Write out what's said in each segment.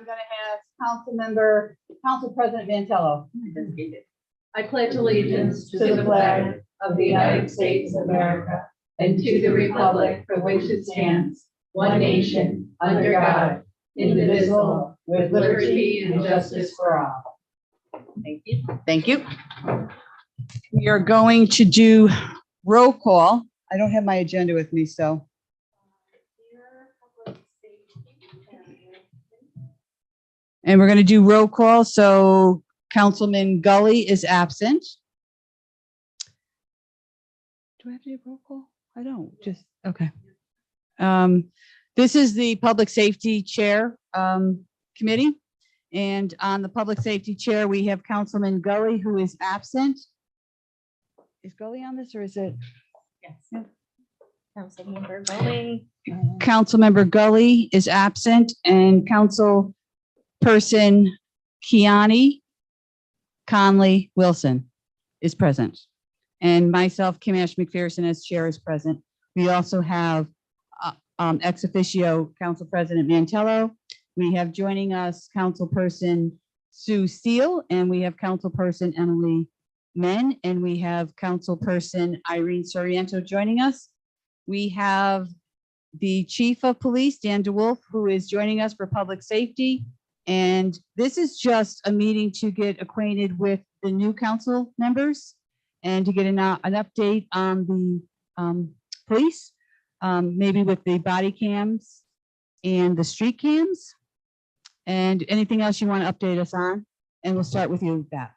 going to have Council President Mantello. I pledge allegiance to the flag of the United States of America and to the republic for which it stands, one nation, under God, indivisible, with liberty and justice for all. Thank you. Thank you. We are going to do roll call. I don't have my agenda with me, so. And we're going to do roll call. So Councilman Gully is absent. Do I have to do roll call? I don't, just, okay. This is the Public Safety Chair Committee. And on the Public Safety Chair, we have Councilman Gully, who is absent. Is Gully on this or is it? Yes. Yeah. Councilmember Gully. Councilmember Gully is absent and Councilperson Kiani Conley Wilson is present. And myself, Kim Ash McPherson, as chair, is present. We also have ex officio Council President Mantello. We have joining us Councilperson Sue Steele, and we have Councilperson Emily Men, and we have Councilperson Irene Soriento joining us. We have the Chief of Police, Dan DeWolf, who is joining us for public safety. And this is just a meeting to get acquainted with the new council members and to get an update on the police, maybe with the body cams and the street cams. And anything else you want to update us on? And we'll start with you, Bat.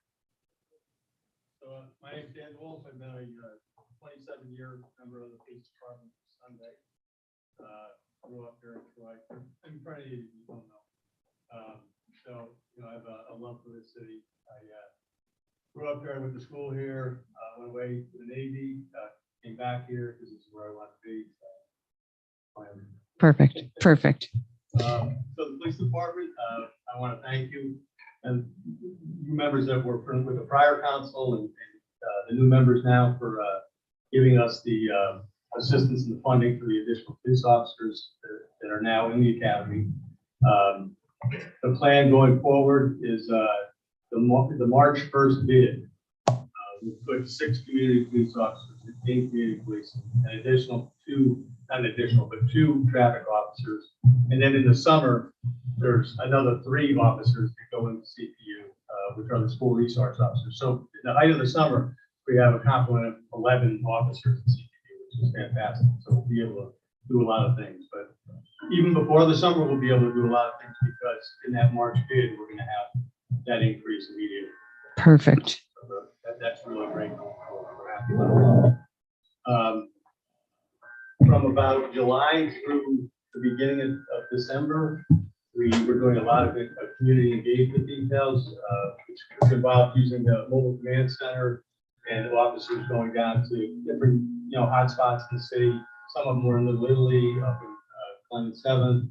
So my name is Dan Wolf. I've been a 27-year member of the police department Sunday. Grew up here in Troy. I'm probably you don't know. So I have a love for this city. I grew up here. I went to school here. Went away to the Navy. Came back here because it's where I want to be. So, Perfect. Perfect. so the police department, I want to thank you and you members that were with the prior council and the new members now for giving us the assistance and the funding for the additional police officers that are now in the academy. The plan going forward is the March 1st bid. We put 6 community police officers, 15 community police, an additional 2 traffic officers. And then in the summer, there's another 3 officers that go into CPU, which are the school resource officers. So in the height of the summer, we have a complement of 11 officers in CPU, which is fantastic. So we'll be able to do a lot of things. But even before the summer, we'll be able to do a lot of things because in that March bid, we're going to have that increase immediately. Perfect. So that's really great. We're happy about that. From about July through the beginning of December, we were doing a lot of community engagement details, which involved using the mobile command center and officers going down to different, hotspots in the city. Some of them were in Little Italy, up in Clement 7th,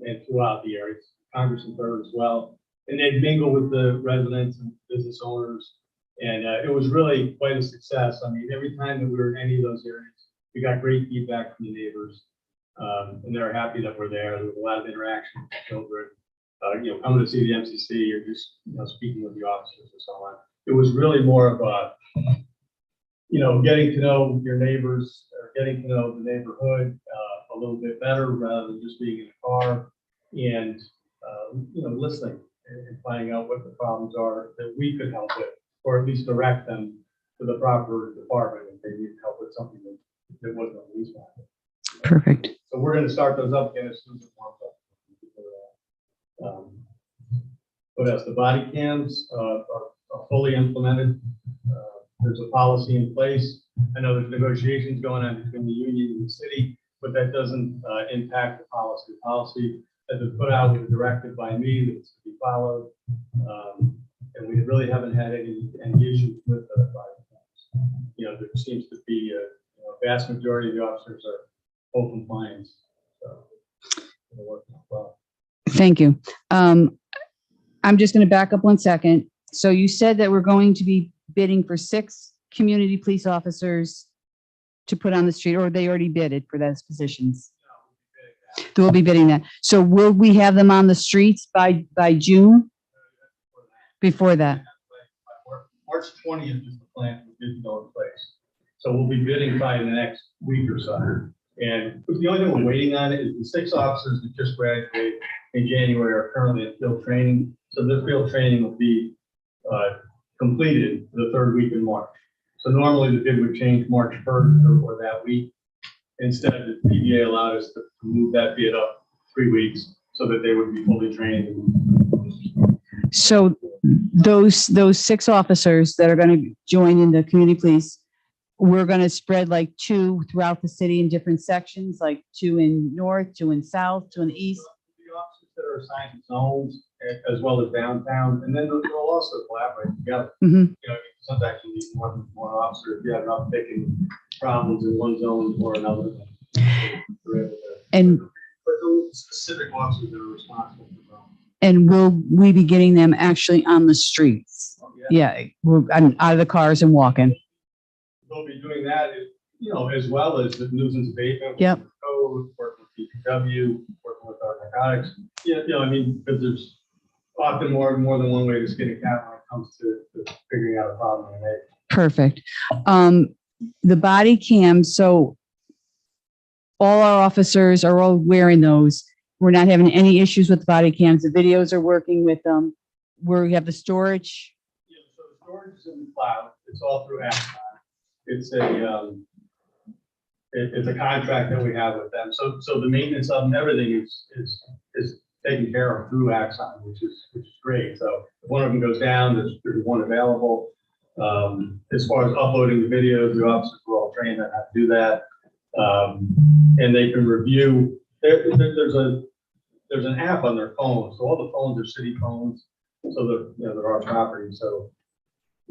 and throughout the area, Congress and 3rd as well. And they'd mingle with the residents and business owners. And it was really quite a success. I mean, every time that we were in any of those areas, we got great feedback from the neighbors. And they're happy that we're there. There was a lot of interaction with the children, coming to see the MCC or just, speaking with the officers and so on. It was really more of a, getting to know your neighbors or getting to know the neighborhood a little bit better rather than just being in the car and, listening and finding out what the problems are that we could help with, or at least direct them to the proper department if they need help with something that wasn't a police matter. Perfect. So we're going to start those up again as soon as it warms up. What else? The body cams are fully implemented. There's a policy in place. I know there's negotiations going on between the union and the city, but that doesn't impact the policy. The policy has been put out with a directive by me that's to be followed. And we really haven't had any issues with the body cams. There seems to be a vast majority of the officers are full compliance. So it'll work out well. Thank you. I'm just going to back up 1 second. So you said that we're going to be bidding for 6 community police officers to put on the street, or they already bidded for those positions? We'll be bidding that. So will we have them on the streets by June? Before that? March 20th is the plan for bid to go in place. So we'll be bidding by the next week or so. And the only thing we're waiting on is the 6 officers that just graduated in January are currently at field training. So their field training will be completed the 3rd week in March. So normally the bid would change March 1st or that week. Instead, the PBA allowed us to move that bid up 3 weeks so that they would be fully trained. So those 6 officers that are going to join in the community police, we're going to spread like 2 throughout the city in different sections, like 2 in north, 2 in south, 2 in the east. The officers that are assigned to zones as well as downtown, and then they'll also collaborate together. Mhm. You know, sometimes you need more than one officer if you have enough picking problems in one zone or another. And But those specific officers that are responsible for them. And will we be getting them actually on the streets? Yeah, we're out of the cars and walking. They'll be doing that, as well as the nuisance abatement. Yep. Code, working with DPW, working with our narcotics. Because there's often more than one way to skin a cat when it comes to figuring out a problem. Perfect. The body cams, so all our officers are all wearing those. We're not having any issues with the body cams. The videos are working with them. We have the storage. Yeah, so the storage is in the cloud. It's all through Amazon. It's a contract that we have with them. So the maintenance of them, everything is taken care of through Axon, which is great. So if one of them goes down, there's one available. As far as uploading the videos, the officers were all trained on how to do that. And they can review. There's an app on their phone. So all the phones are city phones. So they're our property. So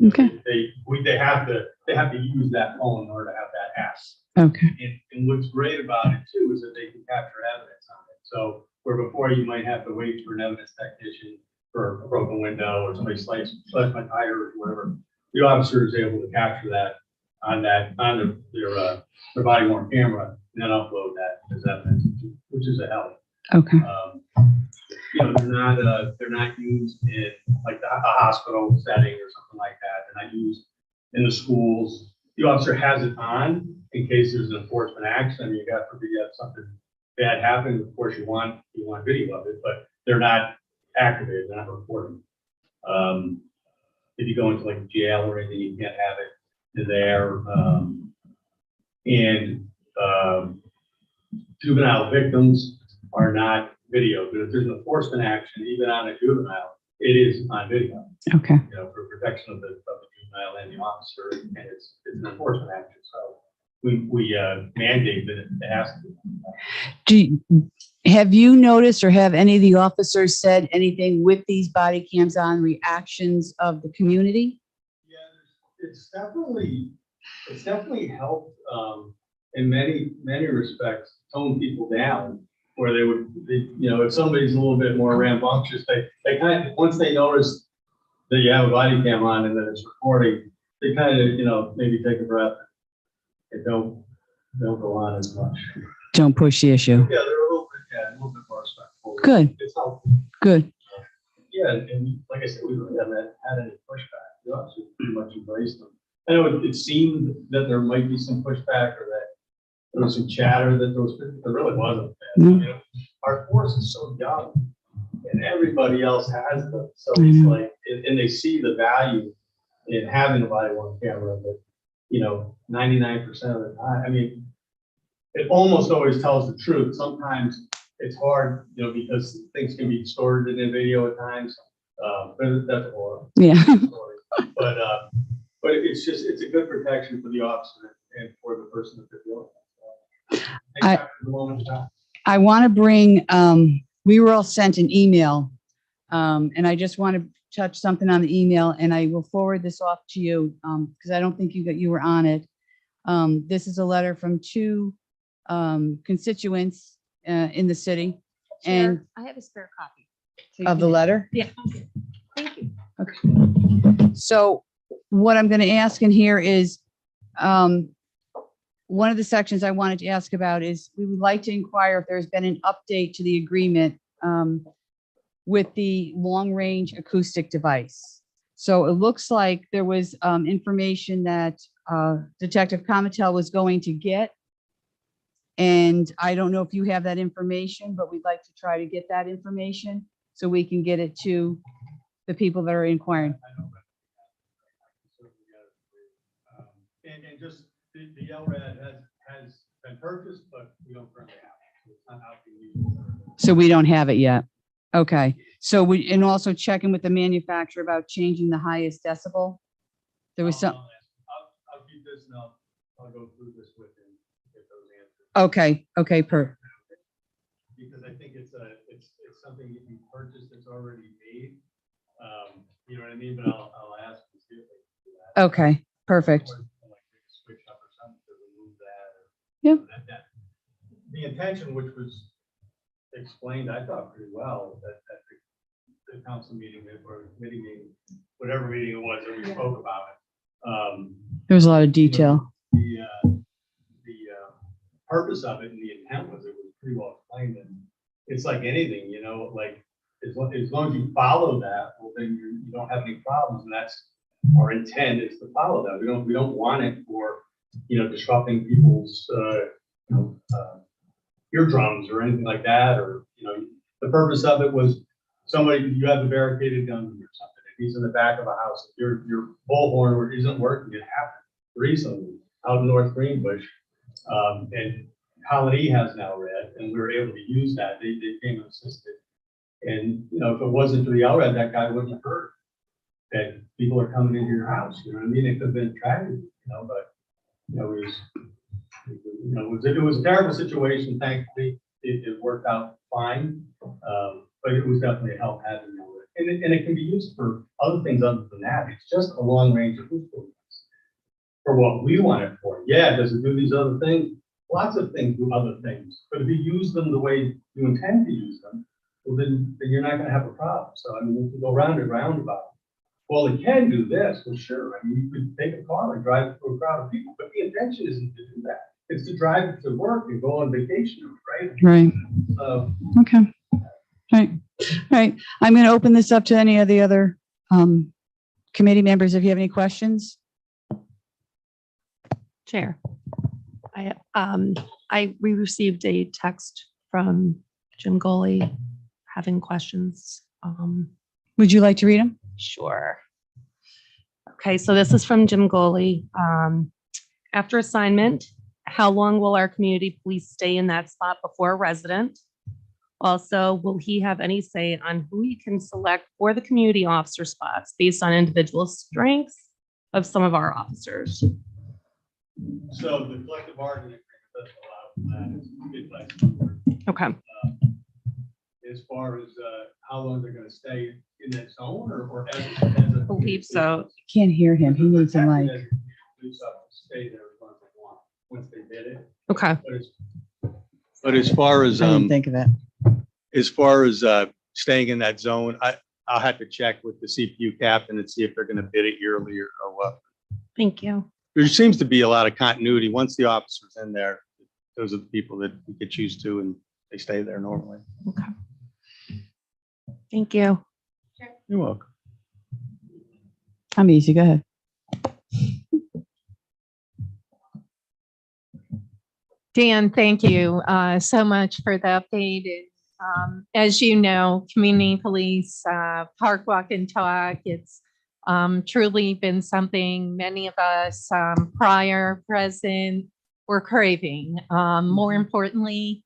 Okay. they have to use that phone in order to have that app. Okay. And what's great about it too is that they can capture evidence on it. So where before you might have to wait for an evidence technician for a broken window or somebody sliced my tire or whatever, the officer is able to capture that on their body worn camera and then upload that as evidence, which is a help. Okay. They're not used in like a hospital setting or something like that. They're not used in the schools. The officer has it on in case there's an enforcement action. I mean, God forbid you have something bad happen. Of course, you want video of it, but they're not activated. They're not recording. If you go into like jail or anything, you can't have it there. Juvenile victims are not video, but if there's an enforcement action, even on a juvenile, it is on video. Okay. For protection of the juvenile and the officer, and it's an enforcement action. So we mandate that it has to be. Have you noticed or have any of the officers said anything with these body cams on reactions of the community? Yeah, it's definitely helped in many respects tone people down. Where if somebody's a little bit more rambunctious, they kind of, once they notice that you have a body cam on and that it's recording, they kind of, maybe take a breath and don't go on as much. Don't push the issue. Yeah, they're a little bit more respectful. Good. It's helpful. Good. Yeah, and like I said, we really haven't had any pushback. We also pretty much embraced them. I know it seemed that there might be some pushback or that there was some chatter that there really wasn't. Mm-hmm. Our force is so young and everybody else has them. So it's like, and they see the value in having a body worn camera, but 99% of the time, I mean, it almost always tells the truth. Sometimes it's hard, because things can be distorted in video at times. But that's a whole story. But it's a good protection for the officer and for the person that they're dealing with. I want to bring, we were all sent an email, and I just want to touch something on the email, and I will forward this off to you because I don't think you were on it. This is a letter from 2 constituents in the city. And I have a spare copy. of the letter. Yeah. Thank you. Okay. So what I'm going to ask in here is, one of the sections I wanted to ask about is we would like to inquire if there's been an update to the agreement with the long-range acoustic device. So it looks like there was information that Detective Comitel was going to get. And I don't know if you have that information, but we'd like to try to get that information so we can get it to the people that are inquiring. And just the LRAD has been purchased, but we don't currently have it. It's not out being used. So we don't have it yet. Okay. So and also checking with the manufacturer about changing the highest decibel. There was some. I'll keep this and I'll go through this with him, get those answers. Okay. Okay. Because I think it's something that you purchased that's already made. You know what I mean? But I'll ask to see if they can do that. Okay. Perfect. Or, like, switch up or something to remove that. Yep. The intention, which was explained, I thought pretty well, that the council meeting or committee meeting, whatever meeting it was that we spoke about it. There was a lot of detail. The purpose of it and the intent was it was pretty well explained, and it's like anything, you know, like as long as you follow that, well, then you don't have any problems, and that's our intent is to follow that. We don't want it for, you know, disrupting people's eardrums or anything like that, or, you know, the purpose of it was you have a barricaded gun or something. If he's in the back of a house, if your bullhorn isn't working, it happened recently out in North Greenbush, and Albany has now read, and we were able to use that. They came and assisted, and you know, if it wasn't for the LRAD, that guy wouldn't have heard that people are coming into your house. You know what I mean? It could have been tragedy, you know, but you know, it was a terrible situation. Thankfully, it worked out fine, but it was definitely a help having it. And it can be used for other things other than that. It's just a long range of acoustical for what we want it for. Yeah, does it do these other things? Lots of things do other things. But if you use them the way you intend to use them, well, then you're not going to have a problem. So, I mean, you can go round and round about it. Well, it can do this. Well, sure. I mean, you could take a car and drive it through a crowd of people, but the intention isn't to do that. It's to drive it to work and go on vacation, right? Right. Okay. Right. Right. I'm going to open this up to any of the other committee members. If you have any questions. Chair, we received a text from Jim Goley having questions. Would you like to read them? Sure. Okay, so this is from Jim Goley. After assignment, how long will our community police stay in that spot before a resident? Also, will he have any say on who he can select for the community officer spots based on individual strengths of some of our officers? So the collective bargaining agreement doesn't allow for that. It's flexible. Okay. As far as how long they're going to stay in that zone, or as I believe so. Can't hear him. He needs a mic. Stay there as long as they want once they bid it. Okay. But as far as I didn't think of that. staying in that zone, I'll have to check with the CPU captain and see if they're going to bid it yearly or what. Thank you. There seems to be a lot of continuity. Once the officer's in there, those are the people that we could choose to, and they stay there normally. Okay. Thank you. You're welcome. I'm easy. Go ahead. Dan, thank you so much for the update. As you know, community police, park, walk, and talk, it's truly been something many of us, prior, present, we're craving. More importantly,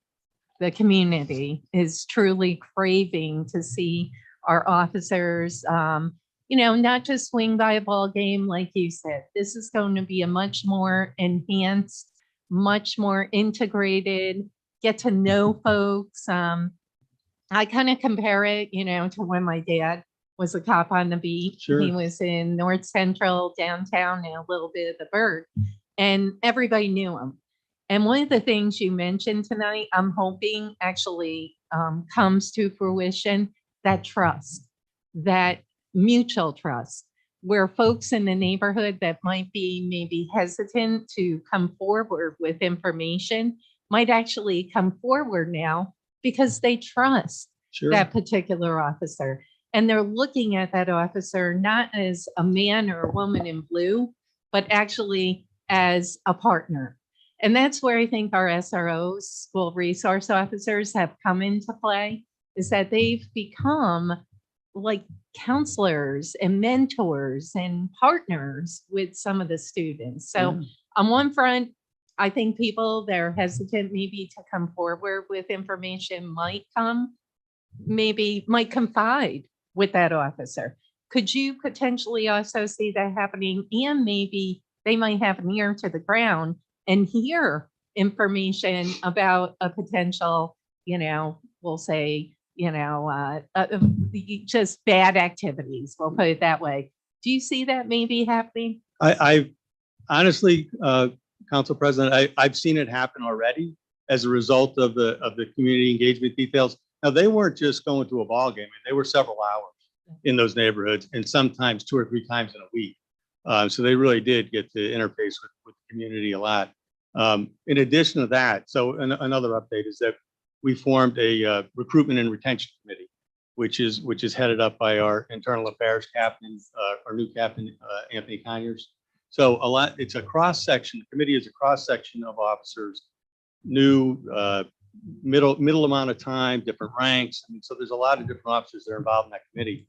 the community is truly craving to see our officers, not just swing by a ball game, like you said. This is going to be a much more enhanced, much more integrated, get to know folks. I kind of compare it, to when my dad was a cop on the beat. Sure. He was in North Central, downtown, and a little bit of the Burg, and everybody knew him. And one of the things you mentioned tonight, I'm hoping actually comes to fruition, that trust, that mutual trust, where folks in the neighborhood that might be maybe hesitant to come forward with information might actually come forward now because they trust Sure. that particular officer. And they're looking at that officer not as a man or a woman in blue, but actually as a partner. And that's where I think our SROs, school resource officers, have come into play, is that they've become like counselors and mentors and partners with some of the students. So on one front, I think people that are hesitant maybe to come forward with information might confide with that officer. Could you potentially also see that happening? And maybe they might have an ear to the ground and hear information about a potential, we'll say, just bad activities. We'll put it that way. Do you see that maybe happening? I honestly, Council President, I've seen it happen already as a result of the community engagement details. Now, they weren't just going to a ball game. They were several hours in those neighborhoods and sometimes 2 or 3 times in a week. So they really did get to interface with the community a lot. In addition to that, so another update is that we formed a recruitment and retention committee, which is headed up by our internal affairs captain, our new captain, Anthony Conyers. So it's a cross section. The committee is a cross section of officers, new, middle amount of time, different ranks. I mean, so there's a lot of different officers that are involved in that committee.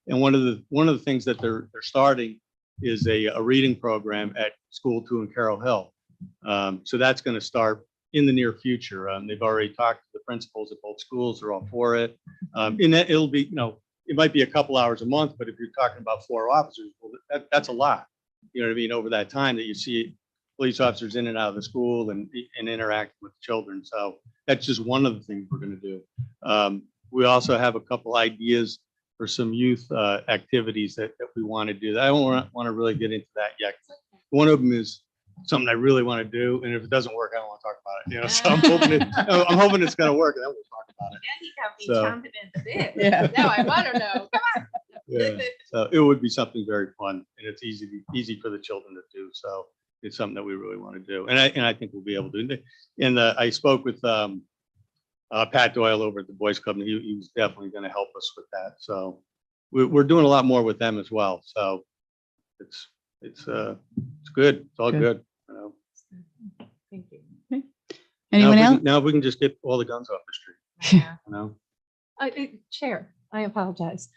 And one of the things that they're starting is a reading program at School 2 in Carroll Hill. So that's going to start in the near future. They've already talked to the principals at both schools. They're all for it. And it'll be, it might be a couple hours a month, but if you're talking about 4 officers, well, that's a lot. You know what I mean? Over that time that you see police officers in and out of the school and interacting with children. So that's just one of the things we're going to do. We also have a couple ideas for some youth activities that we want to do. I don't want to really get into that yet. One of them is something I really want to do, and if it doesn't work, I don't want to talk about it. So I'm hoping it's going to work, and then we'll talk about it. Yeah, he got me So- chomping at the bit. Yeah. Now I want to know. Come on. Yeah. So it would be something very fun, and it's easy for the children to do. So it's something that we really want to do, and I think we'll be able to do it. And I spoke with Pat Doyle over at the Boys Club, and he was definitely going to help us with that. So we're doing a lot more with them as well. So it's good. It's all Good. good. Thank you. Anyone else? Now if we can just get all the guns off the street. Yeah. Chair, I apologize.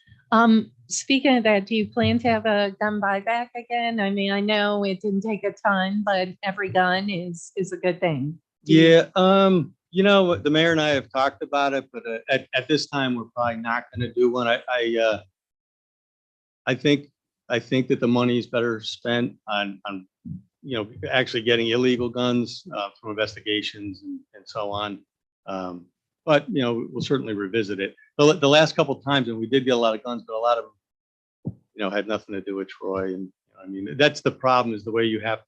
Speaking of that, do you plan to have a gun buyback again? I mean, I know it didn't take a ton, but every gun is a good thing. Yeah. The mayor and I have talked about it, but at this time, we're probably not going to do one. I think that the money is better spent on actually getting illegal guns from investigations and so on. But we'll certainly revisit it. The last couple of times, and we did get a lot of guns, but a lot of them, had nothing to do with Troy. And I mean, that's the problem, is the way you have to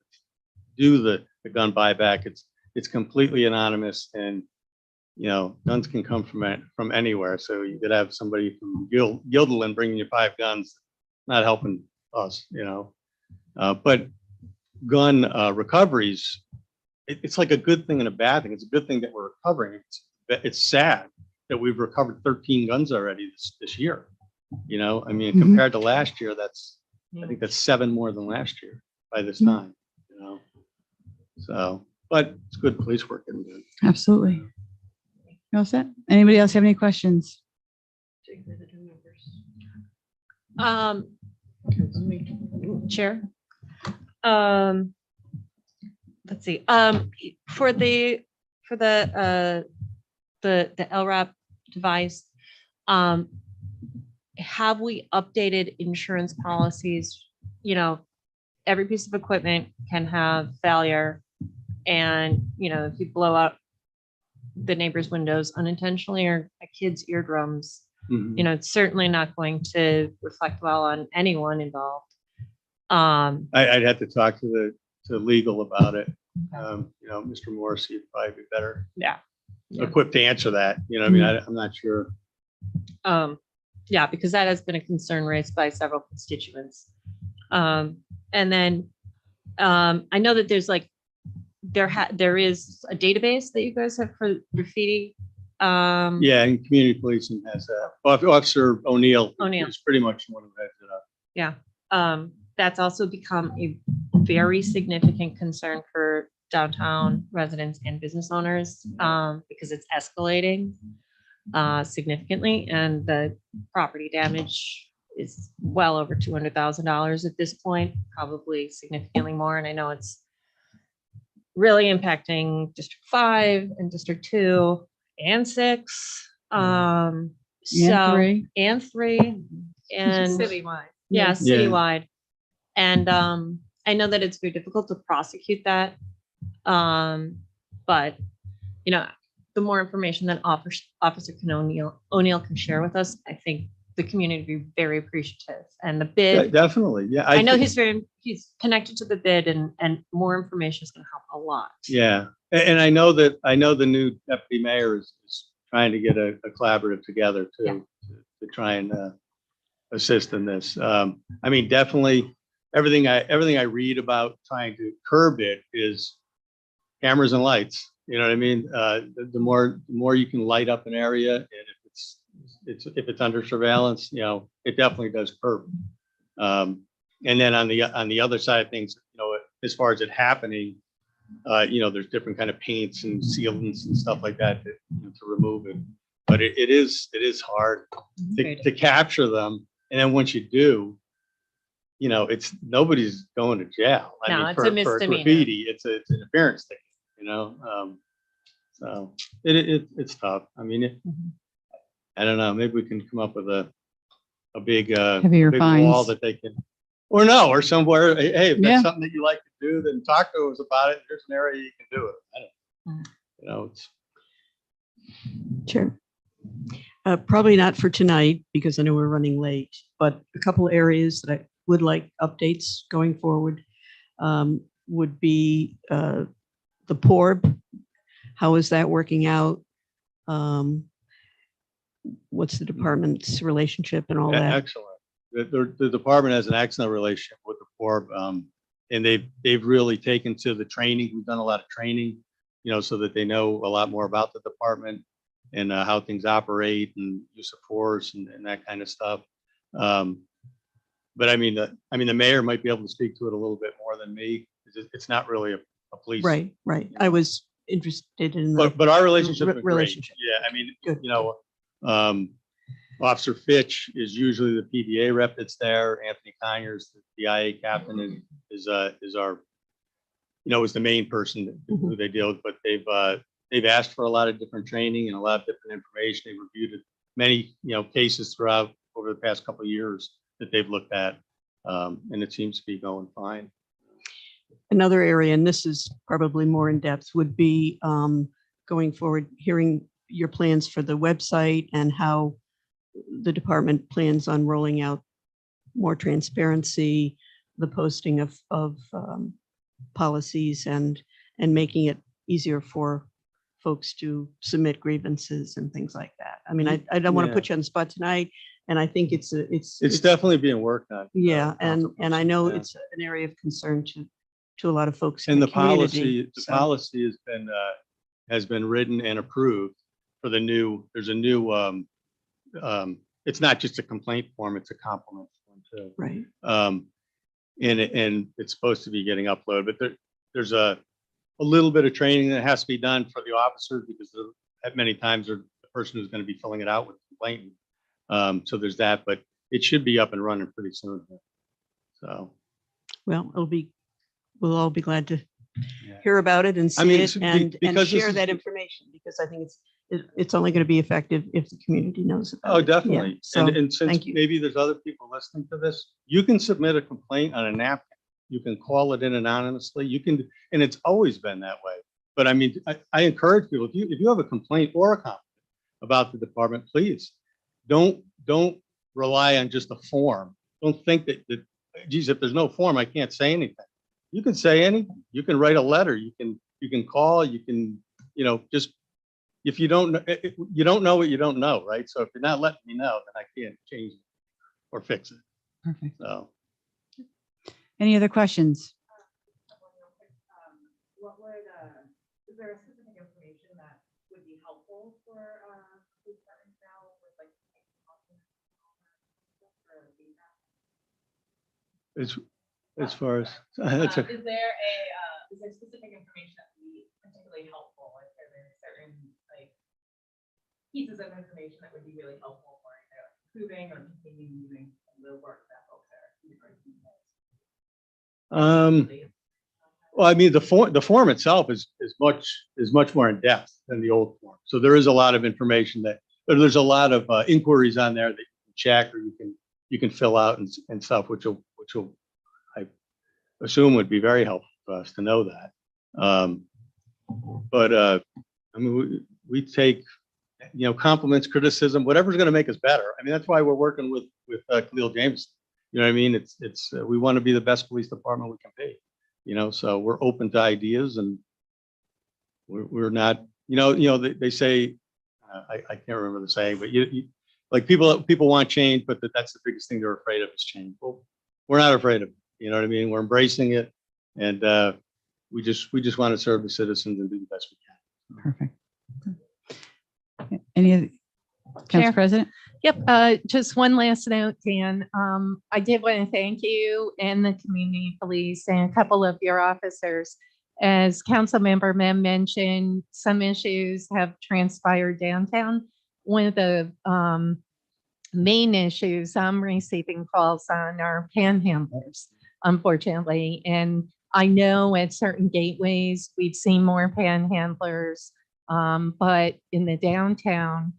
do the gun buyback. It's completely anonymous, and guns can come from anywhere. So you could have somebody from Guilderland bringing you 5 guns, not helping us. But gun recoveries, it's like a good thing and a bad thing. It's a good thing that we're recovering. It's sad that we've recovered 13 guns already this year. I mean, Mhm. compared to last year, I think that's 7 more than last year by this time. So, but it's good police work. And good. Absolutely. You all set? Anybody else have any questions? Chair. Let's see, for the LRAP device, have we updated insurance policies? Every piece of equipment can have failure, and if you blow out the neighbor's windows unintentionally or a kid's eardrums, Mhm. it's certainly not going to reflect well on anyone involved. I'd have to talk to legal about it. Mr. Morrissey would probably be better Yeah. equipped to answer that. I mean, I'm not sure. Yeah, because that has been a concern raised by several constituents. And then I know that there's like, there is a database that you guys have for graffiti. Yeah, and community policing has that. Officer O'Neill O'Neill. is pretty much the one who heads it up. Yeah. That's also become a very significant concern for downtown residents and business owners, because it's escalating significantly, and the property damage is well over $200,000 at this point, probably significantly more. And I know it's really impacting District 5 and District 2 and 6. And So, 3. and 3. And Citywide. yeah, Yeah. citywide. And I know that it's very difficult to prosecute that. But you know, the more information that Officer O'Neill can share with us, I think the community would be very appreciative. And the bid, Definitely. Yeah. I know think- he's connected to the bid, and more information is going to help a lot. Yeah. And I know the new deputy mayor is trying to get a collaborative together Yeah. to try and assist in this. I mean, definitely everything I read about trying to curb it is cameras and lights. You know what I mean? The more you can light up an area, and if it's under surveillance, you know, it definitely does curb. And then on the other side of things, you know, as far as it happening, you know, there's different kind of paints and sealants and stuff like that to remove it. But it is hard to capture them. And then once you do, you know, nobody's going to jail. I No, mean, it's for a misdemeanor. graffiti, it's an appearance thing, you know? So it's tough. I mean, I don't know, maybe we can come up with a big, Heavier big wall fines. that they can, or somewhere, hey, if Yeah. that's something that you like to do, then talk to us about it. There's an area you can do it. I don't, you know, it's. Chair. Probably not for tonight because I know we're running late, but a couple of areas that I would like updates going forward would be the PORB. How is that working out? What's the department's relationship and all that? Excellent. The department has an excellent relationship with the PORB, and they've really taken to the training. We've done a lot of training, you know, so that they know a lot more about the department and how things operate and use of force and that kind of stuff. But I mean, the mayor might be able to speak to it a little bit more than me. It's not really a police. Right. I was interested in the, But our relationship is great. relationship. Yeah, I mean, Good. you know, Officer Fitch is usually the PDA rep that's there. Anthony Conyers, the IA captain, is our, you know, is the main person who they deal with. But they've asked for a lot of different training and a lot of different information. They've reviewed many, you know, cases throughout over the past couple of years that they've looked at, and it seems to be going fine. another area, and this is probably more in depth, would be going forward, hearing your plans for the website and how the department plans on rolling out more transparency, the posting of policies and making it easier for folks to submit grievances and things like that. I mean, I don't want to Yeah. put you on the spot tonight, and I think it's Definitely being worked on. yeah, and I know Yeah. it's an area of concern to a lot of folks in And the the community. policy has been written and approved for the new, there's a new, it's not just a complaint form, it's a compliment form too. Right. And it's supposed to be getting uploaded, but there's a little bit of training that has to be done for the officers because at many times they're the person who's going to be filling it out with complaint. So there's that, but it should be up and running pretty soon. So. Well, we'll all be glad to Yeah. hear about it and I see mean, it and because this share is- that information, because I think it's only going to be effective if the community knows about it. Oh, Yeah, definitely. So, And since thank you. maybe there's other people listening to this, you can submit a complaint on a napkin. You can call it in anonymously. You can, and it's always been that way. But I mean, I encourage people, if you have a complaint or a comment about the department, please don't rely on just a form. Don't think that, geez, if there's no form, I can't say anything. You can say anything. You can write a letter. You can call, you can, you know, just, if you don't know, you don't know what you don't know, right? So if you're not letting me know, then I can't change it or fix it. Perfect. So, Any other questions? What would, is there a specific information that would be helpful for, police departments now with like? As far as, that's a, Is there specific information that would be particularly helpful? If there are certain like pieces of information that would be really helpful for either improving or continuing doing the work that folks are doing? well, I mean, the form itself is much more in depth than the old form. So there is a lot of information but there's a lot of inquiries on there that you can check or you can fill out and stuff, which will I assume would be very helpful for us to know that. I mean, we take, compliments, criticism, whatever's going to make us better. I mean, that's why we're working with Khalil James. You know what I mean? It's we want to be the best police department we can be. So we're open to ideas, and we're not. They say, I can't remember the saying, but like people want change, but that's the biggest thing they're afraid of is change. Well, we're not afraid of it. You know what I mean? We're embracing it, and we just want to serve the citizens and do the best we can. Perfect. Any of Council Chair. President? Yep, just one last note, Dan. I did want to thank you and the community police and a couple of your officers. As Councilmember Mem mentioned, some issues have transpired downtown. One of the main issues I'm receiving calls on are panhandlers, unfortunately. And I know at certain gateways, we've seen more panhandlers, but in the downtown,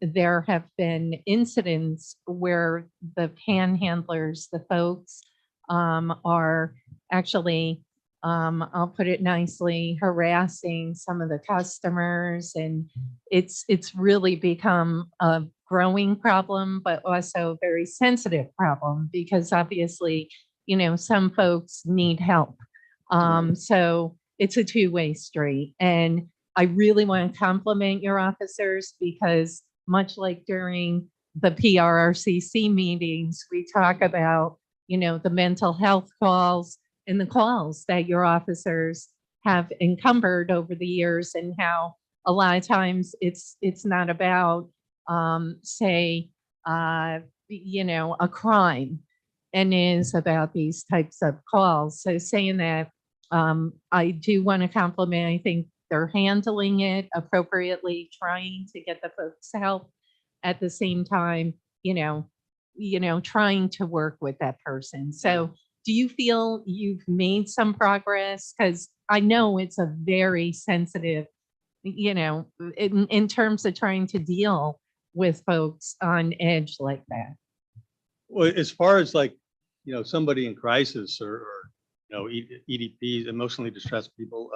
there have been incidents where the panhandlers, the folks, are actually, I'll put it nicely, harassing some of the customers, and it's really become a growing problem, but also a very sensitive problem because obviously, some folks need help. So it's a two-way street, and I really want to compliment your officers because much like during the PRRCC meetings, we talk about, the mental health calls and the calls that your officers have encumbered over the years and how a lot of times it's not about, say, a crime and is about these types of calls. So saying that, I do want to compliment, I think, they're handling it appropriately, trying to get the folks help at the same time, trying to work with that person. So do you feel you've made some progress? Because I know it's a very sensitive, in terms of trying to deal with folks on edge like that. Well, as far as like, somebody in crisis or EDPs, emotionally distressed people,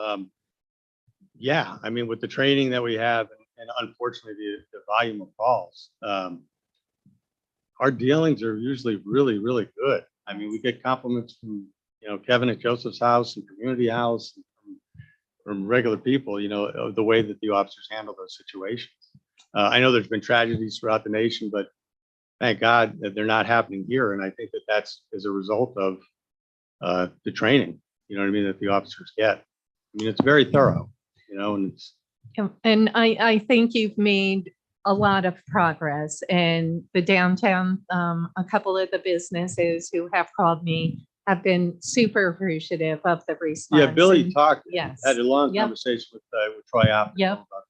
yeah, I mean, with the training that we have and unfortunately the volume of calls, our dealings are usually really, really good. I mean, we get compliments from, Kevin at Joseph's house and community house and from regular people, the way that the officers handle those situations. I know there's been tragedies throughout the nation, but thank God that they're not happening here. And I think that that's as a result of the training, that the officers get. I mean, it's very thorough, and it's. And I think you've made a lot of progress, and the downtown, a couple of the businesses who have called me have been super appreciative of the response. Yeah, Billy and- talked, Yes. had a long Yep. conversation with Troy Optical Yep. about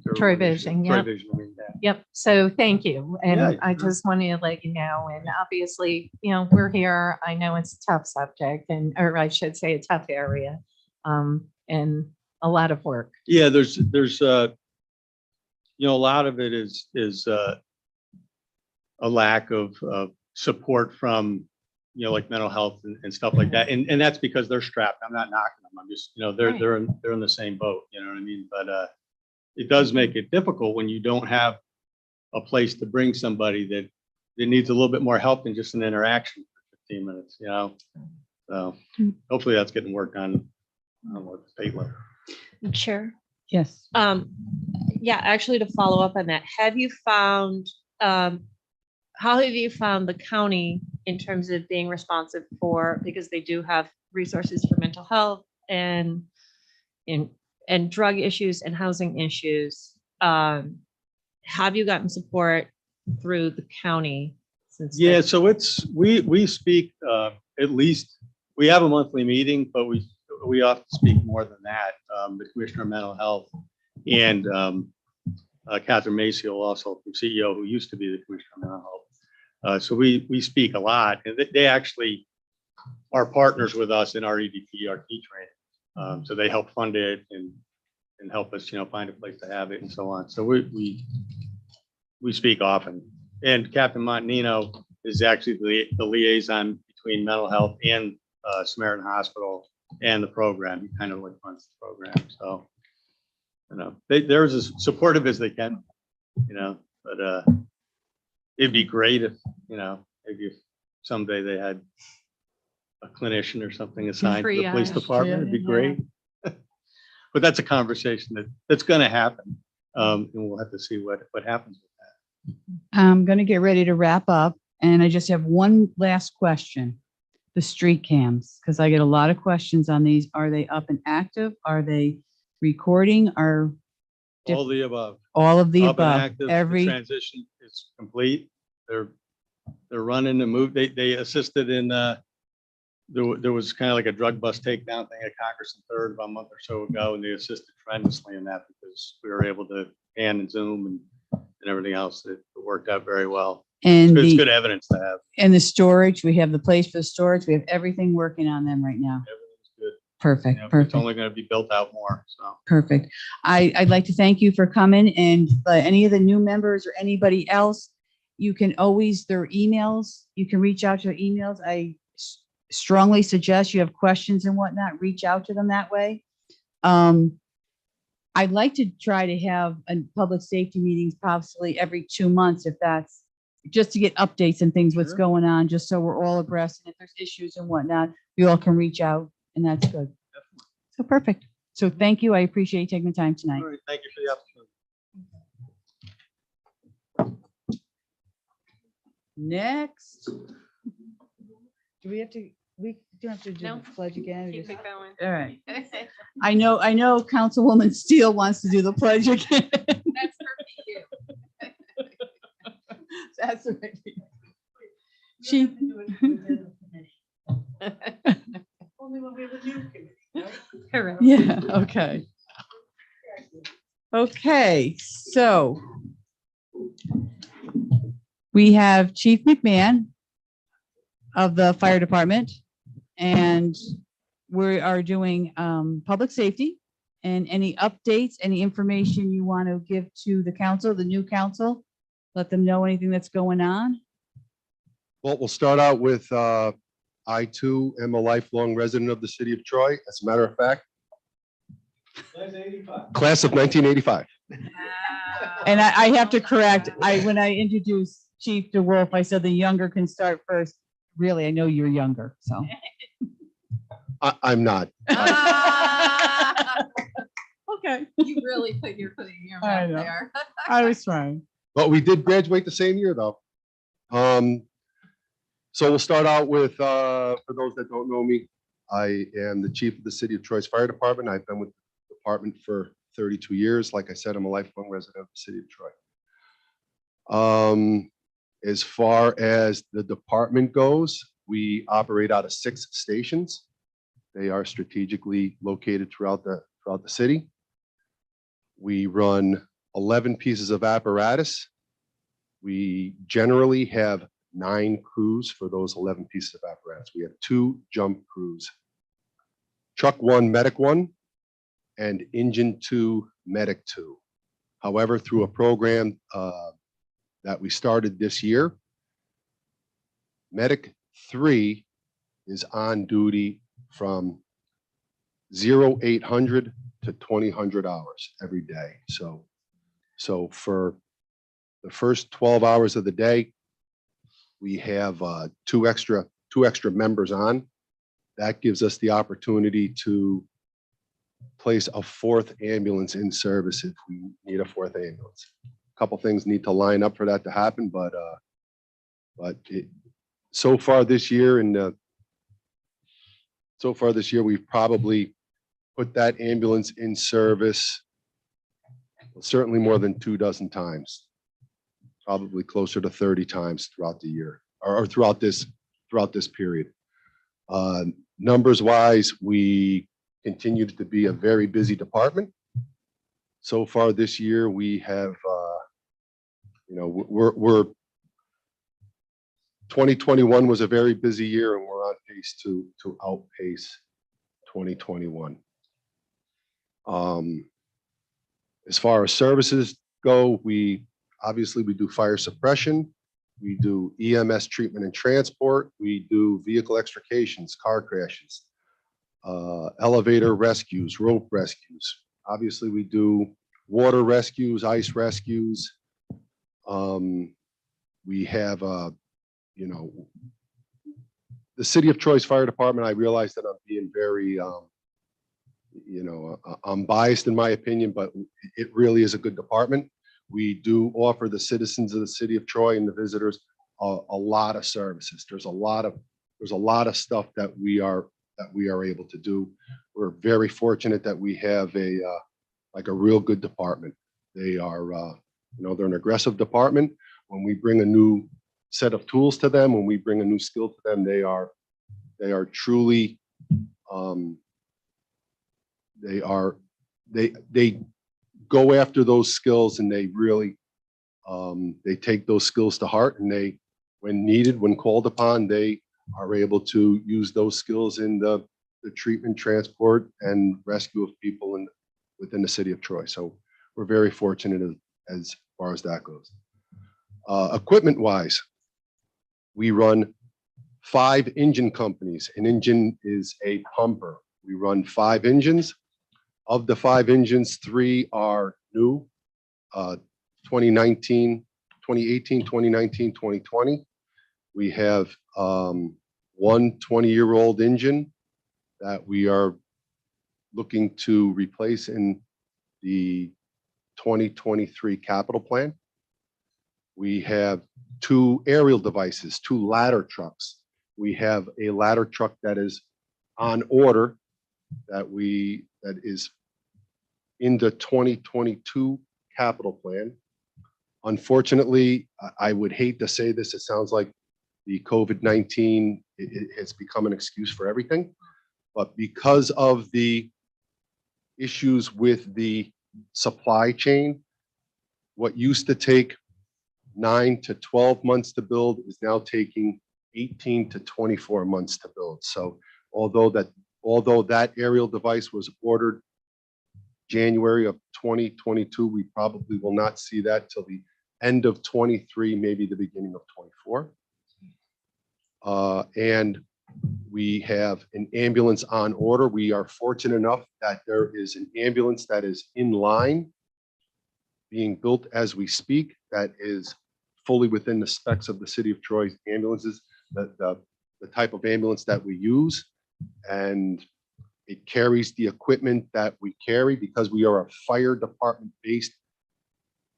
their Troy relationship. Vision, Troy yep. Vision, I mean, yeah. Yep. So thank you. And Yeah, I sure. just wanted to let you know, and obviously, we're here. I know it's a tough subject or I should say a tough area, and a lot of work. Yeah, there's a lot of it is a lack of support from, like mental health and stuff like that. And that's because they're strapped. I'm not knocking them. I'm just, they're in the same boat, you know what I mean? But it does make it difficult when you don't have a place to bring somebody that needs a little bit more help than just an interaction for 15 minutes, So hopefully that's getting worked on with the state level. Chair. Yes. Yeah, actually, to follow up on that, have you found how have you found the county in terms of being responsive for, because they do have resources for mental health and drug issues and housing issues? Have you gotten support through the county since? Yeah, so we speak, at least, we have a monthly meeting, but we often speak more than that. The Commissioner of Mental Health and Catherine Maciel, also from CEO, who used to be the Commissioner of Mental Health. So we speak a lot, and they actually are partners with us in our EDP, our key training. So they help fund it and help us, find a place to have it and so on. So we speak often. And Captain Montanino is actually the liaison between mental health and Samaritan Hospital and the program. He kind of like runs the program. So, they're as supportive as they can, but it'd be great if, maybe if someday they had a clinician or something assigned to the police Triage. department, it'd be Yeah. great. But that's a conversation that's going to happen. And we'll have to see what happens with that. I'm going to get ready to wrap up, and I just have one last question. The street cams, because I get a lot of questions on these. Are they up and active? Are they recording? Are All the above. all of the Up and above? active, the Every, transition is complete. They're running the move. They assisted in, there was kind of like a drug bust takedown thing at Congress and Third about a month or so ago, and they assisted tremendously in that because we were able to pan and zoom and everything else. It worked out very well. and It's good the, evidence to have. and the storage, we have the place for the storage. We have everything working on them right now. Everything's good. Perfect, It's perfect. only going to be built out more. So Perfect. I'd like to thank you for coming, and any of the new members or anybody else, you can always, their emails, you can reach out to their emails. I strongly suggest you have questions and whatnot, reach out to them that way. I'd like to try to have a public safety meetings possibly every 2 months, if that's just to get updates and things, what's Sure. going on, just so we're all abreast. And if there's issues and whatnot, we all can reach out, and that's good. So perfect. So thank you. I appreciate you taking the time tonight. all right, thank you for the opportunity. Next. Do we have to, we don't have to do No. the pledge again? We Keep just- it going. All right. I know Councilwoman Steele wants to do the pledge again. That's perfect. That's right. She. Only when we have a new committee, right? Correct. Yeah, okay. Okay, so we have Chief McMahon of the Fire Department, and we are doing public safety, and any updates, any information you want to give to the council, the new council, let them know anything that's going on. Well, we'll start out with, I too am a lifelong resident of the city of Troy. As a matter of fact, class of 1985. And I have to correct, when I introduced Chief DeWolf, I said the younger can start first. Really, I know you're younger, so. I'm not. Okay. You really put your foot in your I mouth know. there. I was trying. But we did graduate the same year though. So we'll start out with, for those that don't know me, I am the chief of the city of Troy's Fire Department. I've been with the department for 32 years. Like I said, I'm a lifelong resident of the city of Troy. As far as the department goes, we operate out of 6 stations. They are strategically located throughout the city. We run 11 pieces of apparatus. We generally have 9 crews for those 11 pieces of apparatus. We have 2 jump crews, truck 1, medic 1, and engine 2, medic 2. However, through a program that we started this year, medic 3 is on duty from 0800 to 2000 hours every day. So for the first 12 hours of the day, we have 2 extra members on. That gives us the opportunity to place a 4th ambulance in service if we need a 4th ambulance. A couple things need to line up for that to happen, but But so far this year we've probably put that ambulance in service certainly more than 24 times, probably closer to 30 times throughout the year or throughout this period. Numbers wise, we continue to be a very busy department. So far this year, we have, we're 2021 was a very busy year, and we're on pace to outpace 2021. As far as services go, we do fire suppression, we do EMS treatment and transport, we do vehicle extrications, car crashes, elevator rescues, rope rescues. Obviously, we do water rescues, ice rescues. We have, the City of Troy's Fire Department. I realize that I'm being very, I'm biased in my opinion, but it really is a good department. We do offer the citizens of the City of Troy and the visitors a lot of services. There's a lot of stuff that we are able to do. We're very fortunate that we have a real good department. They are, they're an aggressive department. When we bring a new set of tools to them, when we bring a new skill to them, they are truly, they go after those skills, and they really, they take those skills to heart, and they, when needed, when called upon, they are able to use those skills in the treatment, transport, and rescue of people within the City of Troy. So we're very fortunate as far as that goes. Equipment wise, we run 5 engine companies. An engine is a pumper. We run 5 engines. Of the 5 engines, 3 are new, 2018, 2019, 2020. We have one 20-year-old engine that we are looking to replace in the 2023 capital plan. We have 2 aerial devices, 2 ladder trucks. We have a ladder truck that is on order that is in the 2022 capital plan. Unfortunately, I would hate to say this, it sounds like the COVID-19 it has become an excuse for everything, but because of the issues with the supply chain, what used to take 9 to 12 months to build is now taking 18 to 24 months to build. So although that aerial device was ordered January of 2022, we probably will not see that till the end of 23, maybe the beginning of 24. And we have an ambulance on order. We are fortunate enough that there is an ambulance that is in line being built as we speak, that is fully within the specs of the City of Troy's ambulances, the type of ambulance that we use. And it carries the equipment that we carry because we are a fire department based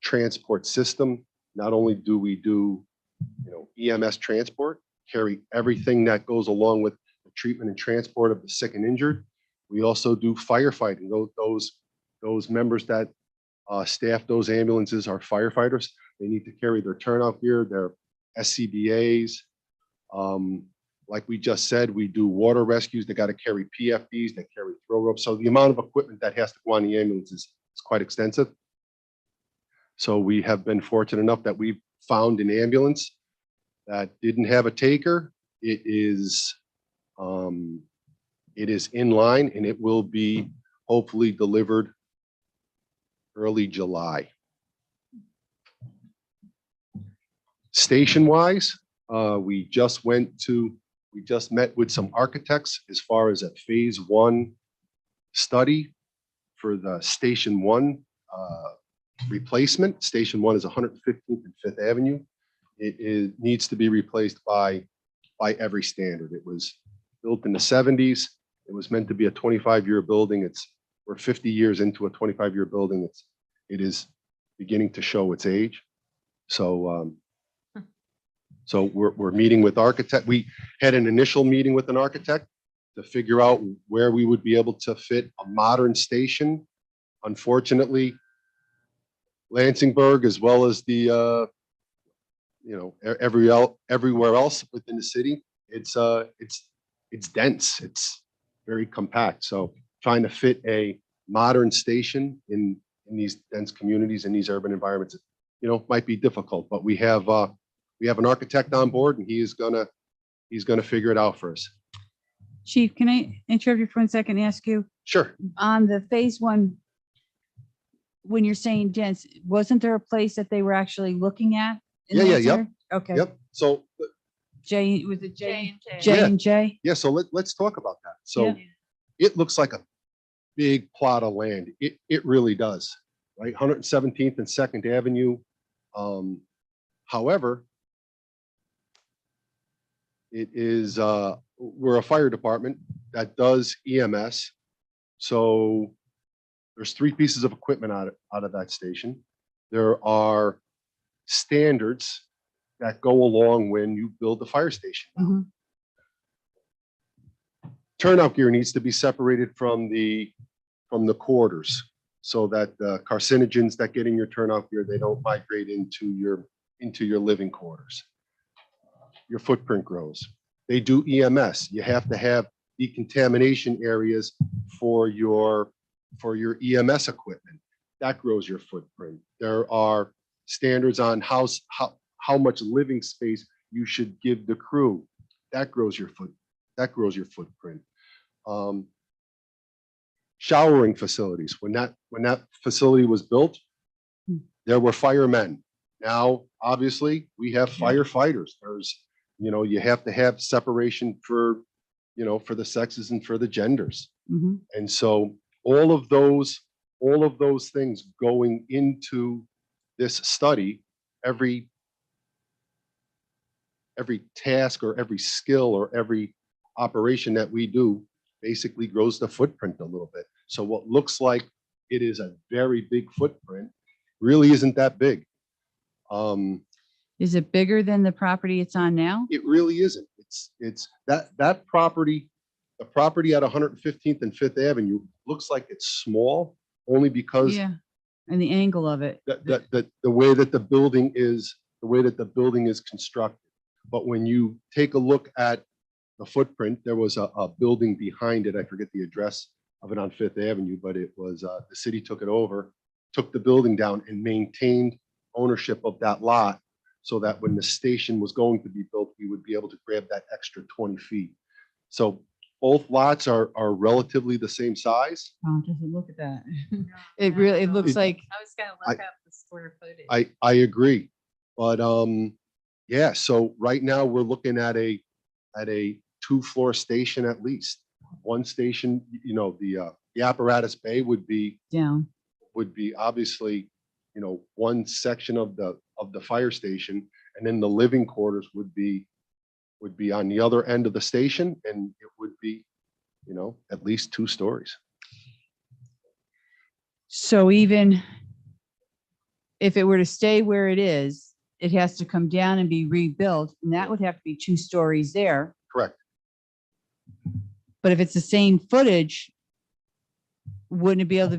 transport system. Not only do we do, EMS transport, carry everything that goes along with the treatment and transport of the sick and injured. We also do firefighting. Those members that staff those ambulances are firefighters. They need to carry their turnout gear, their SCBAs. Like we just said, we do water rescues. They got to carry PFDs, they carry throw ropes. So the amount of equipment that has to go on the ambulance is quite extensive. So we have been fortunate enough that we've found an ambulance that didn't have a taker. It is in line, and it will be hopefully delivered early July. Station wise, we just met with some architects as far as a phase 1 study for the Station 1 replacement. Station 1 is 115th and 5th Avenue. It needs to be replaced by every standard. It was built in the 70s. It was meant to be a 25-year building. We're 50 years into a 25-year building. It is beginning to show its age. So So we're meeting with architect. We had an initial meeting with an architect to figure out where we would be able to fit a modern station. Unfortunately, Lansingburg, as well as the, everywhere else within the city, it's dense. It's very compact. So trying to fit a modern station in these dense communities, in these urban environments, might be difficult, but we have an architect on board, and he's gonna figure it out for us. Chief, can I interrupt you for 1 second and ask you, Sure. on the phase one, when you're saying dense, wasn't there a place that they were actually looking at? in Yeah, that yeah, yep. center? Okay. Yep. So, J, was it J? J&J. J and J? yeah, so let's talk about that. So Yeah. it looks like a big plot of land. It really does, right? 117th and 2nd Avenue. However, it is, we're a fire department that does EMS. So there's 3 pieces of equipment out of that station. There are standards that go along when you build the fire station. Mhm. Turnout gear needs to be separated from the quarters so that the carcinogens that get in your turnout gear, they don't migrate into your living quarters. Your footprint grows. They do EMS. You have to have decontamination areas for your EMS equipment. That grows your footprint. There are standards on how much living space you should give the crew. That grows your footprint. Showering facilities. When that facility was built, there were firemen. Now, obviously, we have firefighters. There's, you have to have separation for the sexes and for the genders. Mhm. And so all of those things going into this study, every task or every skill or every operation that we do basically grows the footprint a little bit. So what looks like it is a very big footprint really isn't that big. Is it bigger than the property it's on now? It really isn't. It's that property, the property at 115th and 5th Avenue looks like it's small only because Yeah, and the angle of it. the way that the building is constructed. But when you take a look at the footprint, there was a building behind it. I forget the address of it on 5th Avenue, but it was the city took it over, took the building down and maintained ownership of that lot so that when the station was going to be built, we would be able to grab that extra 20 feet. So both lots are relatively the same size. Oh, doesn't look at that. It looks like, I was gonna look up the square footage. I agree, but yeah. So right now we're looking at a 2-floor station at least. One station, the apparatus bay would be down. obviously, one section of the fire station, and then the living quarters would be on the other end of the station, and it would be, at least 2 stories. So even if it were to stay where it is, it has to come down and be rebuilt, and that would have to be 2 stories there. Correct. But if it's the same footage, wouldn't it be able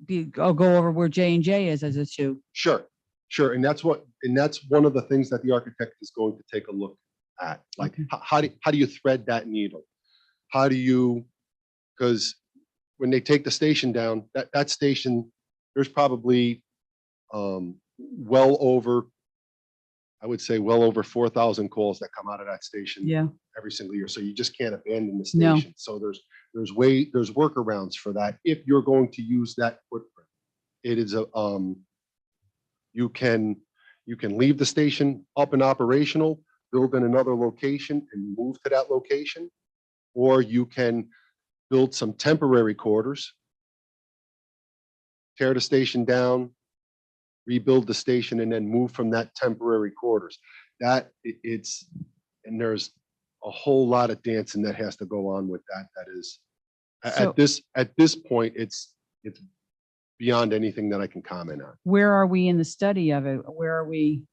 to go over where J and J is as a 2? Sure. And that's one of the things that the architect is going to take a look at. Like, Okay. how do you thread that needle? How do you, because when they take the station down, that station, there's probably well over 4,000 calls that come out of that station Yeah. every single year. So you just can't abandon the No. station. So there's workarounds for that. If you're going to use that footprint, it is you can leave the station up and operational, build in another location and move to that location, or you can build some temporary quarters, tear the station down, rebuild the station, and then move from that temporary quarters. And there's a whole lot of dancing that has to go on with that. That is, at this point, it's beyond anything that I can comment on. Where are we in the study of it? Where are we?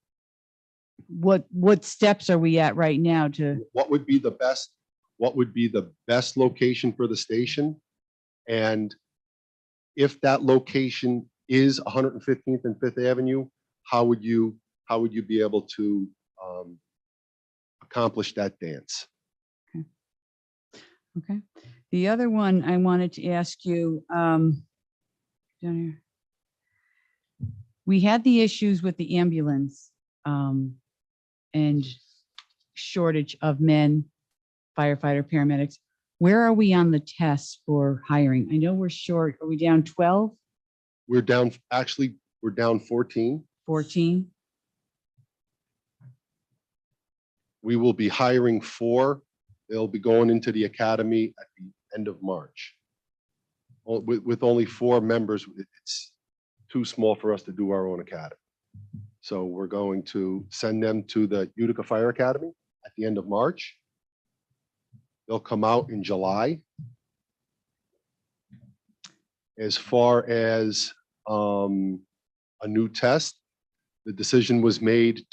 what steps are we at right now to, What would be the best location for the station? And if that location is 115th and Fifth Avenue, how would you be able to accomplish that dance? okay? The other one I wanted to ask you, down here. We had the issues with the ambulance, and shortage of men, firefighter, paramedics. Where are we on the tests for hiring? I know we're short. Are we down 12, We're down 14. 14? We will be hiring 4. They'll be going into the academy at the end of March. With only 4 members, it's too small for us to do our own academy. So we're going to send them to the Utica Fire Academy at the end of March. They'll come out in July. As far as a new test, the decision was made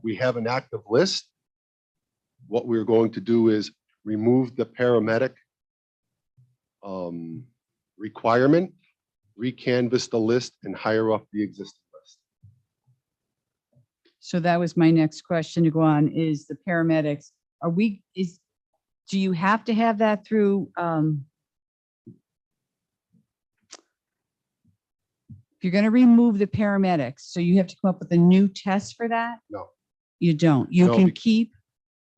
we have an active list. What we're going to do is remove the paramedic requirement, recanvass the list, and hire up the existing list. So that was my next question to go on, is the paramedics, do you have to have that through, if you're gonna remove the paramedics, so you have to come up with a new test for that? No. You don't? You No, can keep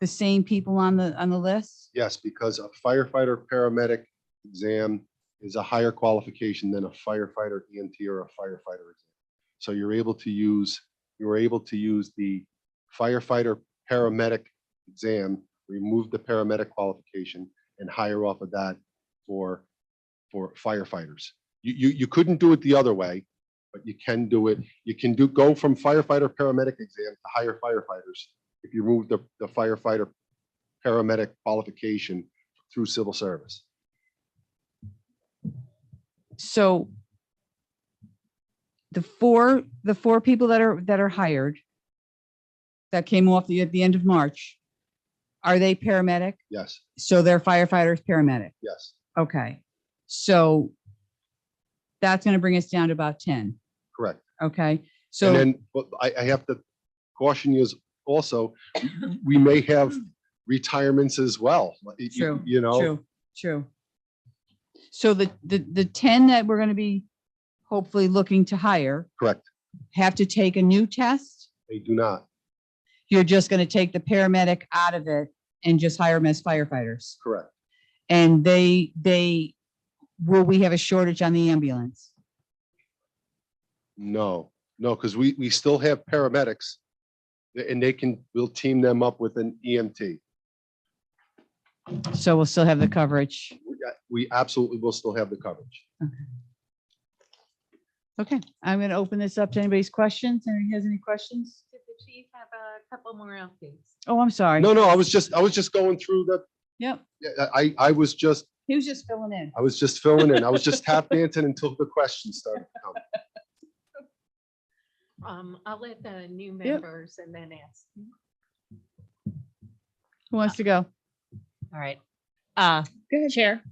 the same people on the list? Yes, because a firefighter paramedic exam is a higher qualification than a firefighter EMT or a firefighter exam. So you're able to use the firefighter paramedic exam, remove the paramedic qualification, and hire off of that for firefighters. You couldn't do it the other way, but you can do it. You can go from firefighter paramedic exam to hire firefighters if you remove the firefighter paramedic qualification through civil service. So the four people that are hired, that came off at the end of March, are they paramedic? Yes, So they're firefighters, paramedic? yes, Okay. So that's gonna bring us down to about 10. correct. Okay, And so, then, but I have to caution you also, we may have retirements as well. true, You know, true. So the 10 that we're gonna be hopefully looking to hire correct. have to take a new test? They do not. You're just gonna take the paramedic out of it and just hire them as firefighters? Correct. And will we have a shortage on the ambulance? No, because we still have paramedics and we'll team them up with an EMT. So we'll still have the coverage. We absolutely will still have the coverage. Okay, I'm gonna open this up to anybody's questions. Anybody has any questions? Did the chief have a couple more updates? Oh, I'm sorry. No, I was just going through Yep, I was just he was just filling in. filling in. I was just tap dancing until the questions started to come. I'll let the new members and then ask. Who wants to go? All right. Go ahead. Chair.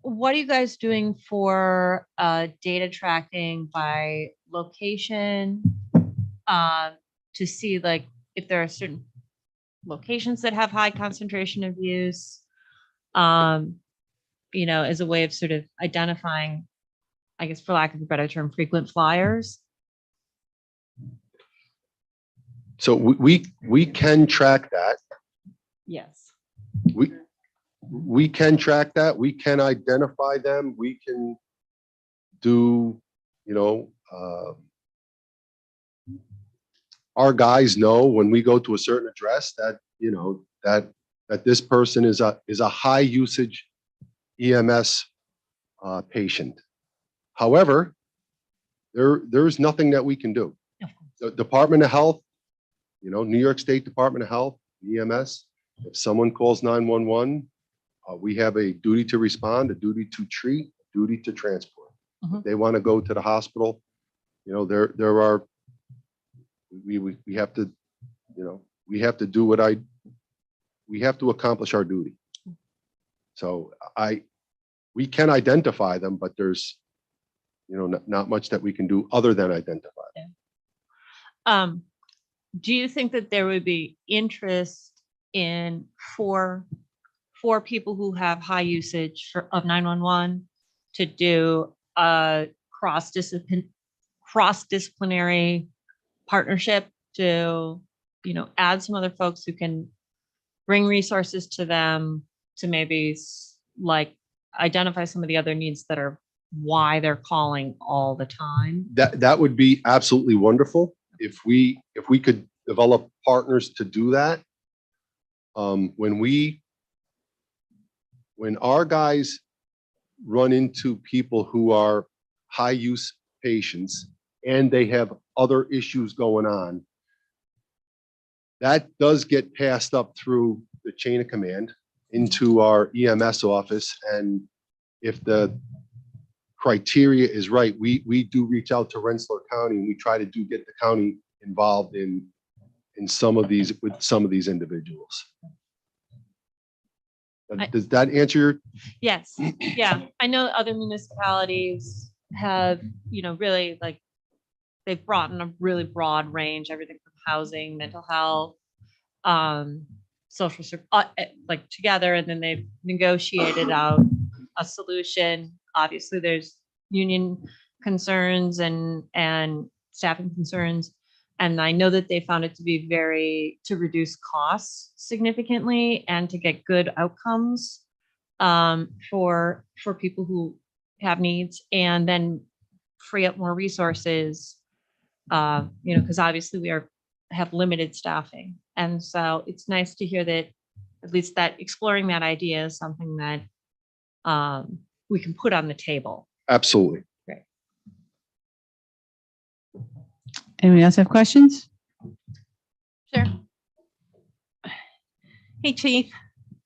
What are you guys doing for data tracking by location? To see like if there are certain locations that have high concentration of use, as a way of sort of identifying, I guess for lack of a better term, frequent flyers. So we can track that. Yes. We can track that. We can identify them. We can do, our guys know when we go to a certain address that, that this person is a high usage EMS patient. However, there's nothing that we can do. The Department of Health, New York State Department of Health, EMS, if someone calls 911, we have a duty to respond, a duty to treat, a duty to transport. If they want to go to the hospital, there we have to, you know, we have to do we have to accomplish our duty. So we can identify them, but there's, you know, not much that we can do other than identify them. Do you think that there would be interest in for people who have high usage of 911 to do a cross-disciplinary partnership to, you know, add some other folks who can bring resources to them to maybe like identify some of the other needs that are why they're calling all the time? That would be absolutely wonderful if we could develop partners to do that. When our guys run into people who are high use patients and they have other issues going on, that does get passed up through the chain of command into our EMS office. And if the criteria is right, we do reach out to Rensselaer County and we try to get the county involved in some of these, with some of these individuals. Does that answer your? Yes, yeah. I know other municipalities have, you know, really like, they've brought in a really broad range, everything from housing, mental health, social, like together, and then they've negotiated out a solution. Obviously, there's union concerns and staffing concerns. And I know that they found it to be to reduce costs significantly and to get good outcomes for people who have needs, and then free up more resources, you know, because obviously we have limited staffing. And so it's nice to hear that at least that exploring that idea is something that we can put on the table. Absolutely. Anyone else have questions? Sure. Hey, Chief.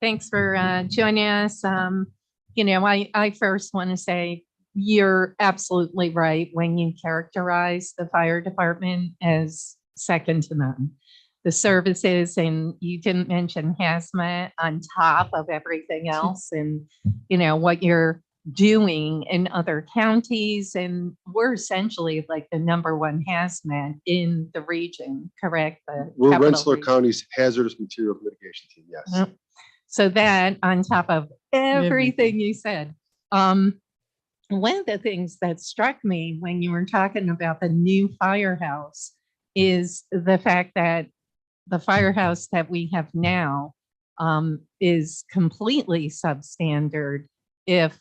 Thanks for joining us. You know, I first want to say you're absolutely right when you characterize the fire department as second to none. The services, and you didn't mention hazmat on top of everything else, and you know what you're doing in other counties, and we're essentially like the #1 hazmat in the region, correct? We're capital Rensselaer region. County's hazardous materials mitigation team. Yes. Yep. So that on top of everything you said, one of the things that struck me when you were talking about the new firehouse is the fact that the firehouse that we have now is completely substandard. If,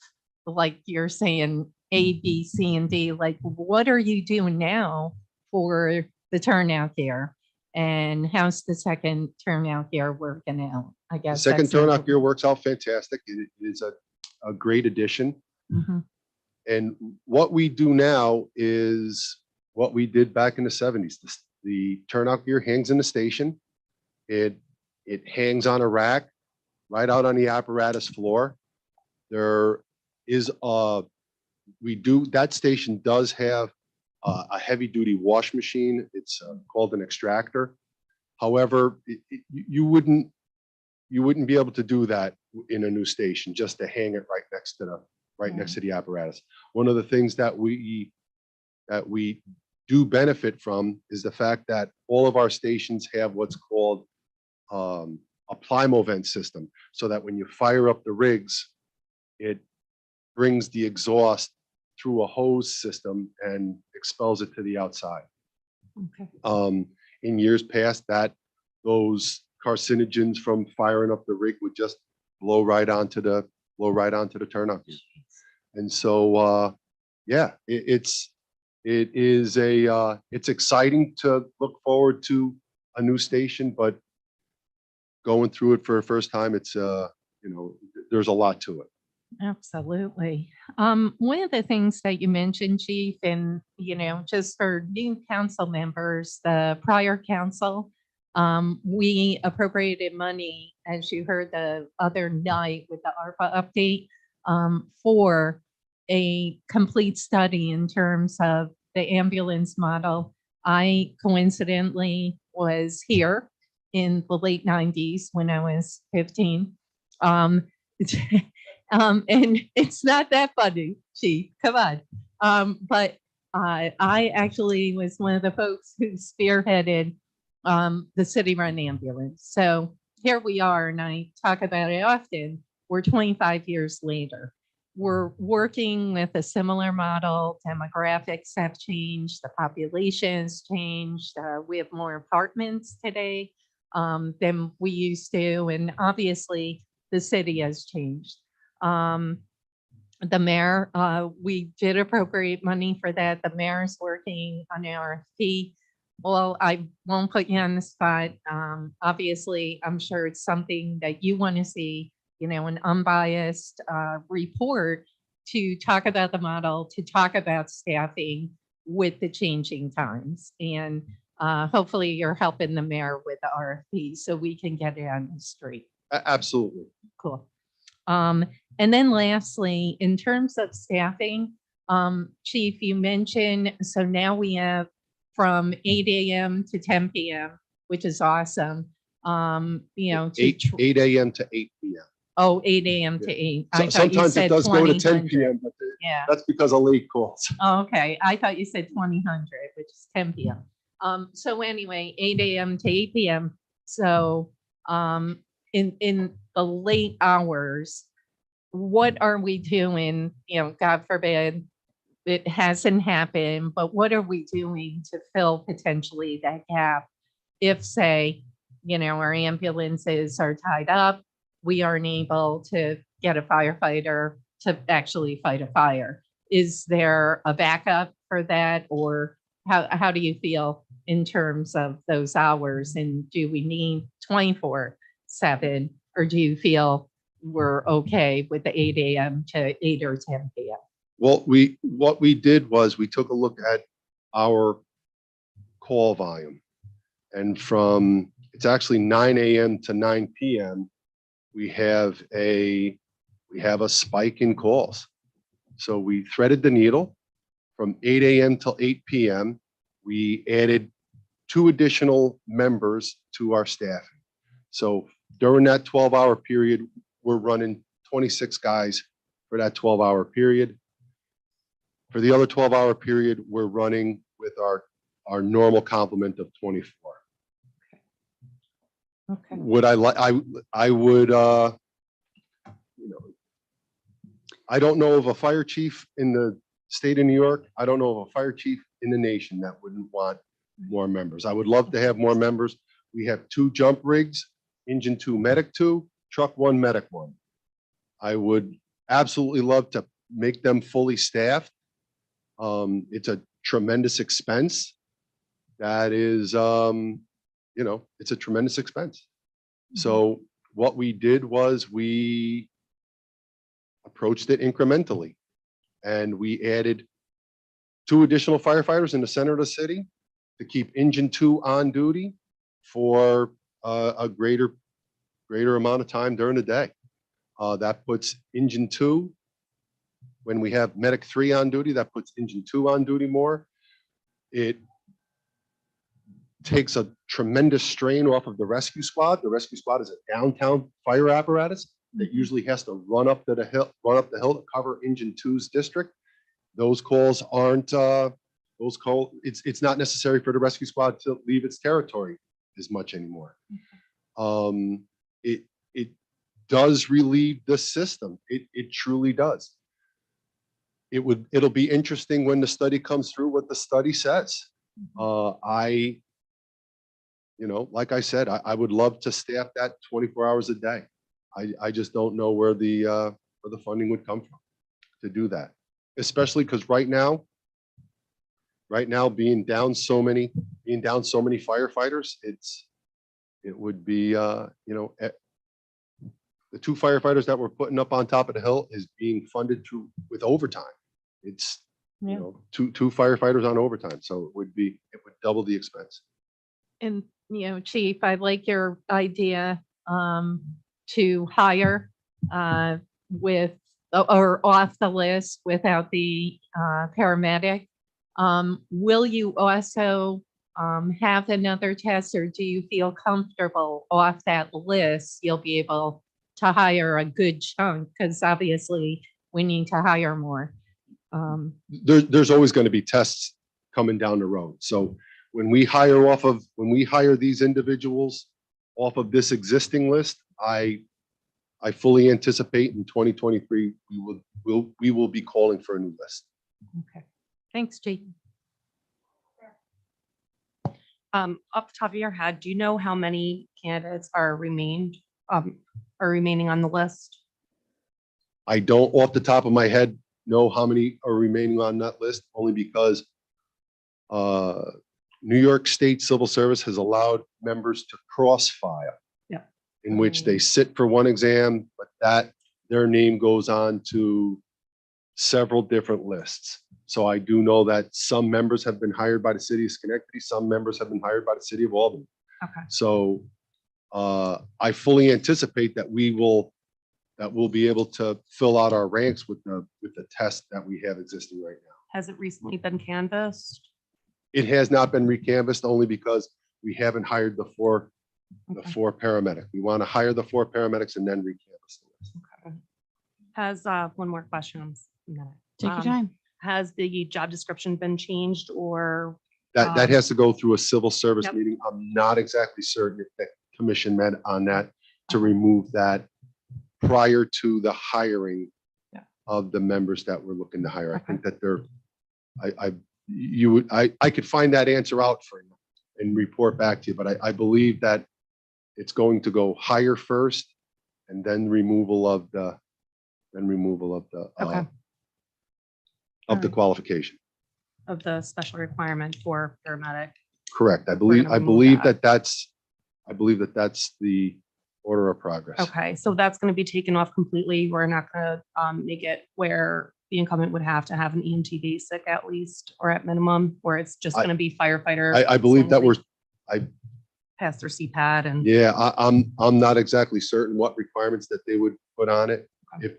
like you're saying, A, B, C, and D, like what are you doing now for the turnout gear? And how's the second turnout gear working out? I The guess second that's turnout number gear works out fantastic. It is a great addition. Mhm. And what we do now is what we did back in the 70s. The turnout gear hangs in the station. It hangs on a rack right out on the apparatus floor. There is that station does have a heavy duty wash machine. It's called an extractor. However, you wouldn't be able to do that in a new station, just to hang it right next to the apparatus. One of the things that we do benefit from is the fact that all of our stations have what's called a Plymovent system, so that when you fire up the rigs, it brings the exhaust through a hose system and expels it to the outside. Okay. In years past, those carcinogens from firing up the rig would just blow right onto the turnout gear. And so, yeah, it's exciting to look forward to a new station, but going through it for the first time, it's there's a lot to it. Absolutely. One of the things that you mentioned, Chief, and just for new council members, the prior council, we appropriated money, as you heard the other night with the ARPA update, for a complete study in terms of the ambulance model, I coincidentally was here in the late 90s when I was 15. And it's not that funny, Chief, come on. But I actually was one of the folks who spearheaded the city-run ambulance. So here we are, and I talk about it often. We're 25 years later. We're working with a similar model. Demographics have changed. The population's changed. We have more apartments today than we used to. And obviously, the city has changed. The mayor, we did appropriate money for that. The mayor's working on RFP. Well, I won't put you on the spot. Obviously, I'm sure it's something that you want to see, an unbiased report to talk about the model, to talk about staffing with the changing times. And hopefully you're helping the mayor with the RFP so we can get it on the street. Absolutely. Cool. And then lastly, in terms of staffing, Chief, you mentioned, so now we have from 8 a.m. to 10 p.m., which is awesome. To 8 a.m. to 8 p.m. Oh, 8 a.m. to 8. I thought you Sometimes it said does go to 10 2000. p.m., but Yeah. that's because of late calls. Oh, okay. I thought you said 2000, which is 10 p.m. So anyway, 8 a.m. to 8 p.m. So in the late hours, what are we doing? God forbid it hasn't happened, but what are we doing to fill potentially that gap? If, say, our ambulances are tied up, we aren't able to get a firefighter to actually fight a fire. Is there a backup for that? Or how do you feel in terms of those hours? And do we need 24/7? Or do you feel we're okay with the 8 a.m. to 8 or 10 p.m.? Well, what we did was we took a look at our call volume. And it's actually 9 a.m. to 9 p.m. we have a spike in calls. So we threaded the needle from 8 a.m. till 8 p.m. We added 2 additional members to our staffing. So during that 12-hour period, we're running 26 guys for that 12-hour period. For the other 12-hour period, we're running with our normal complement of 24. Okay. Would I like, I would, I don't know of a fire chief in the state of New York. I don't know of a fire chief in the nation that wouldn't want more members. I would love to have more members. We have 2 jump rigs, engine 2, medic 2, truck 1, medic 1. I would absolutely love to make them fully staffed. It's a tremendous expense. That is, it's a tremendous expense. So what we did was we approached it incrementally, and we added 2 additional firefighters in the center of the city to keep engine 2 on duty for a greater amount of time during the day. That puts engine 2, when we have medic 3 on duty, that puts engine 2 on duty more. It takes a tremendous strain off of the rescue squad. The rescue squad is a downtown fire apparatus that usually has to run up the hill to cover engine 2's district. Those calls aren't it's not necessary for the rescue squad to leave its territory as much anymore. It does relieve the system. It truly does. It'll be interesting when the study comes through what the study says. Like I said, I would love to staff that 24 hours a day. I just don't know where the funding would come from to do that, especially because right now being down so many firefighters, it would be the 2 firefighters that we're putting up on top of the hill is being funded with overtime. It's 2 firefighters on overtime, so it would double the expense. And, Chief, I like your idea to hire with or off the list without the paramedic. Will you also have another test, or do you feel comfortable off that list? You'll be able to hire a good chunk because obviously we need to hire more. There's always going to be tests coming down the road. So when we hire these individuals off of this existing list, I fully anticipate in 2023, we will be calling for a new list. Okay. Thanks, Jake. Off the top of your head, do you know how many candidates are remaining on the list? I don't off the top of my head know how many are remaining on that list, only because New York State Civil Service has allowed members to cross-file. Yeah. In which they sit for one exam, but their name goes on to several different lists. So I do know that some members have been hired by the city of Schenectady, some members have been hired by the city of Albany. Okay. So I fully anticipate that we'll be able to fill out our ranks with the test that we have existing right now. Has it recently been canvassed? It has not been recanvassed only because we haven't hired the four paramedics. We want to hire the 4 paramedics and then recanvass the list. Okay. Has one more question. Take your time. Has the job description been changed or? That has to go through a civil service Yep. meeting. I'm not exactly certain if the commission met on that to remove that prior to the hiring Yeah. of the members that we're looking to hire. I Okay. think that I could find that answer out for you and report back to you, but I believe that it's going to go higher first and then removal of the Okay. of the qualification. Of the special requirement for paramedic? Correct. I We're believe gonna remove that. that's the order of progress. Okay, so that's going to be taken off completely. We're not going to make it where the incumbent would have to have an EMT basic at least, or at minimum, where it's just I- going to be firefighter. I believe that we're, Pass their CPAT and. yeah, I'm not exactly certain what requirements that they would put on it. Okay. If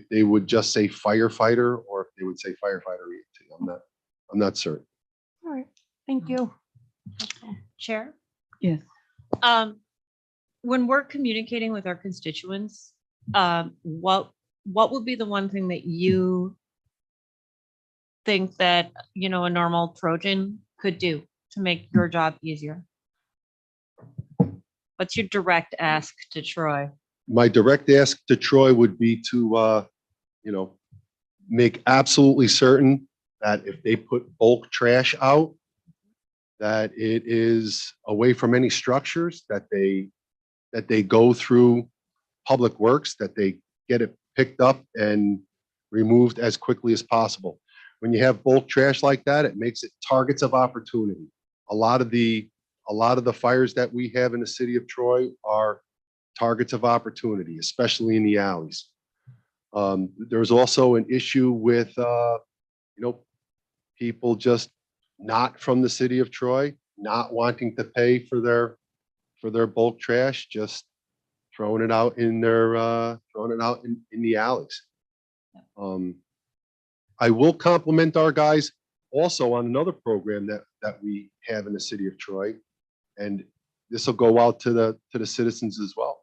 they would just say firefighter or if they would say firefighter EMT. I'm not certain. All right, thank you. Chair? Yes. When we're communicating with our constituents, what would be the one thing that you think that, a normal Trojan could do to make your job easier? What's your direct ask to Troy? My direct ask to Troy would be to, make absolutely certain that if they put bulk trash out, that it is away from any structures, that they go through Public Works, that they get it picked up and removed as quickly as possible. When you have bulk trash like that, it makes it targets of opportunity. A lot of the fires that we have in the city of Troy are targets of opportunity, especially in the alleys. There's also an issue with, people just not from the city of Troy, not wanting to pay for their bulk trash, just throwing it out in the alleys. I will compliment our guys also on another program that we have in the city of Troy, and this will go out to the citizens as well.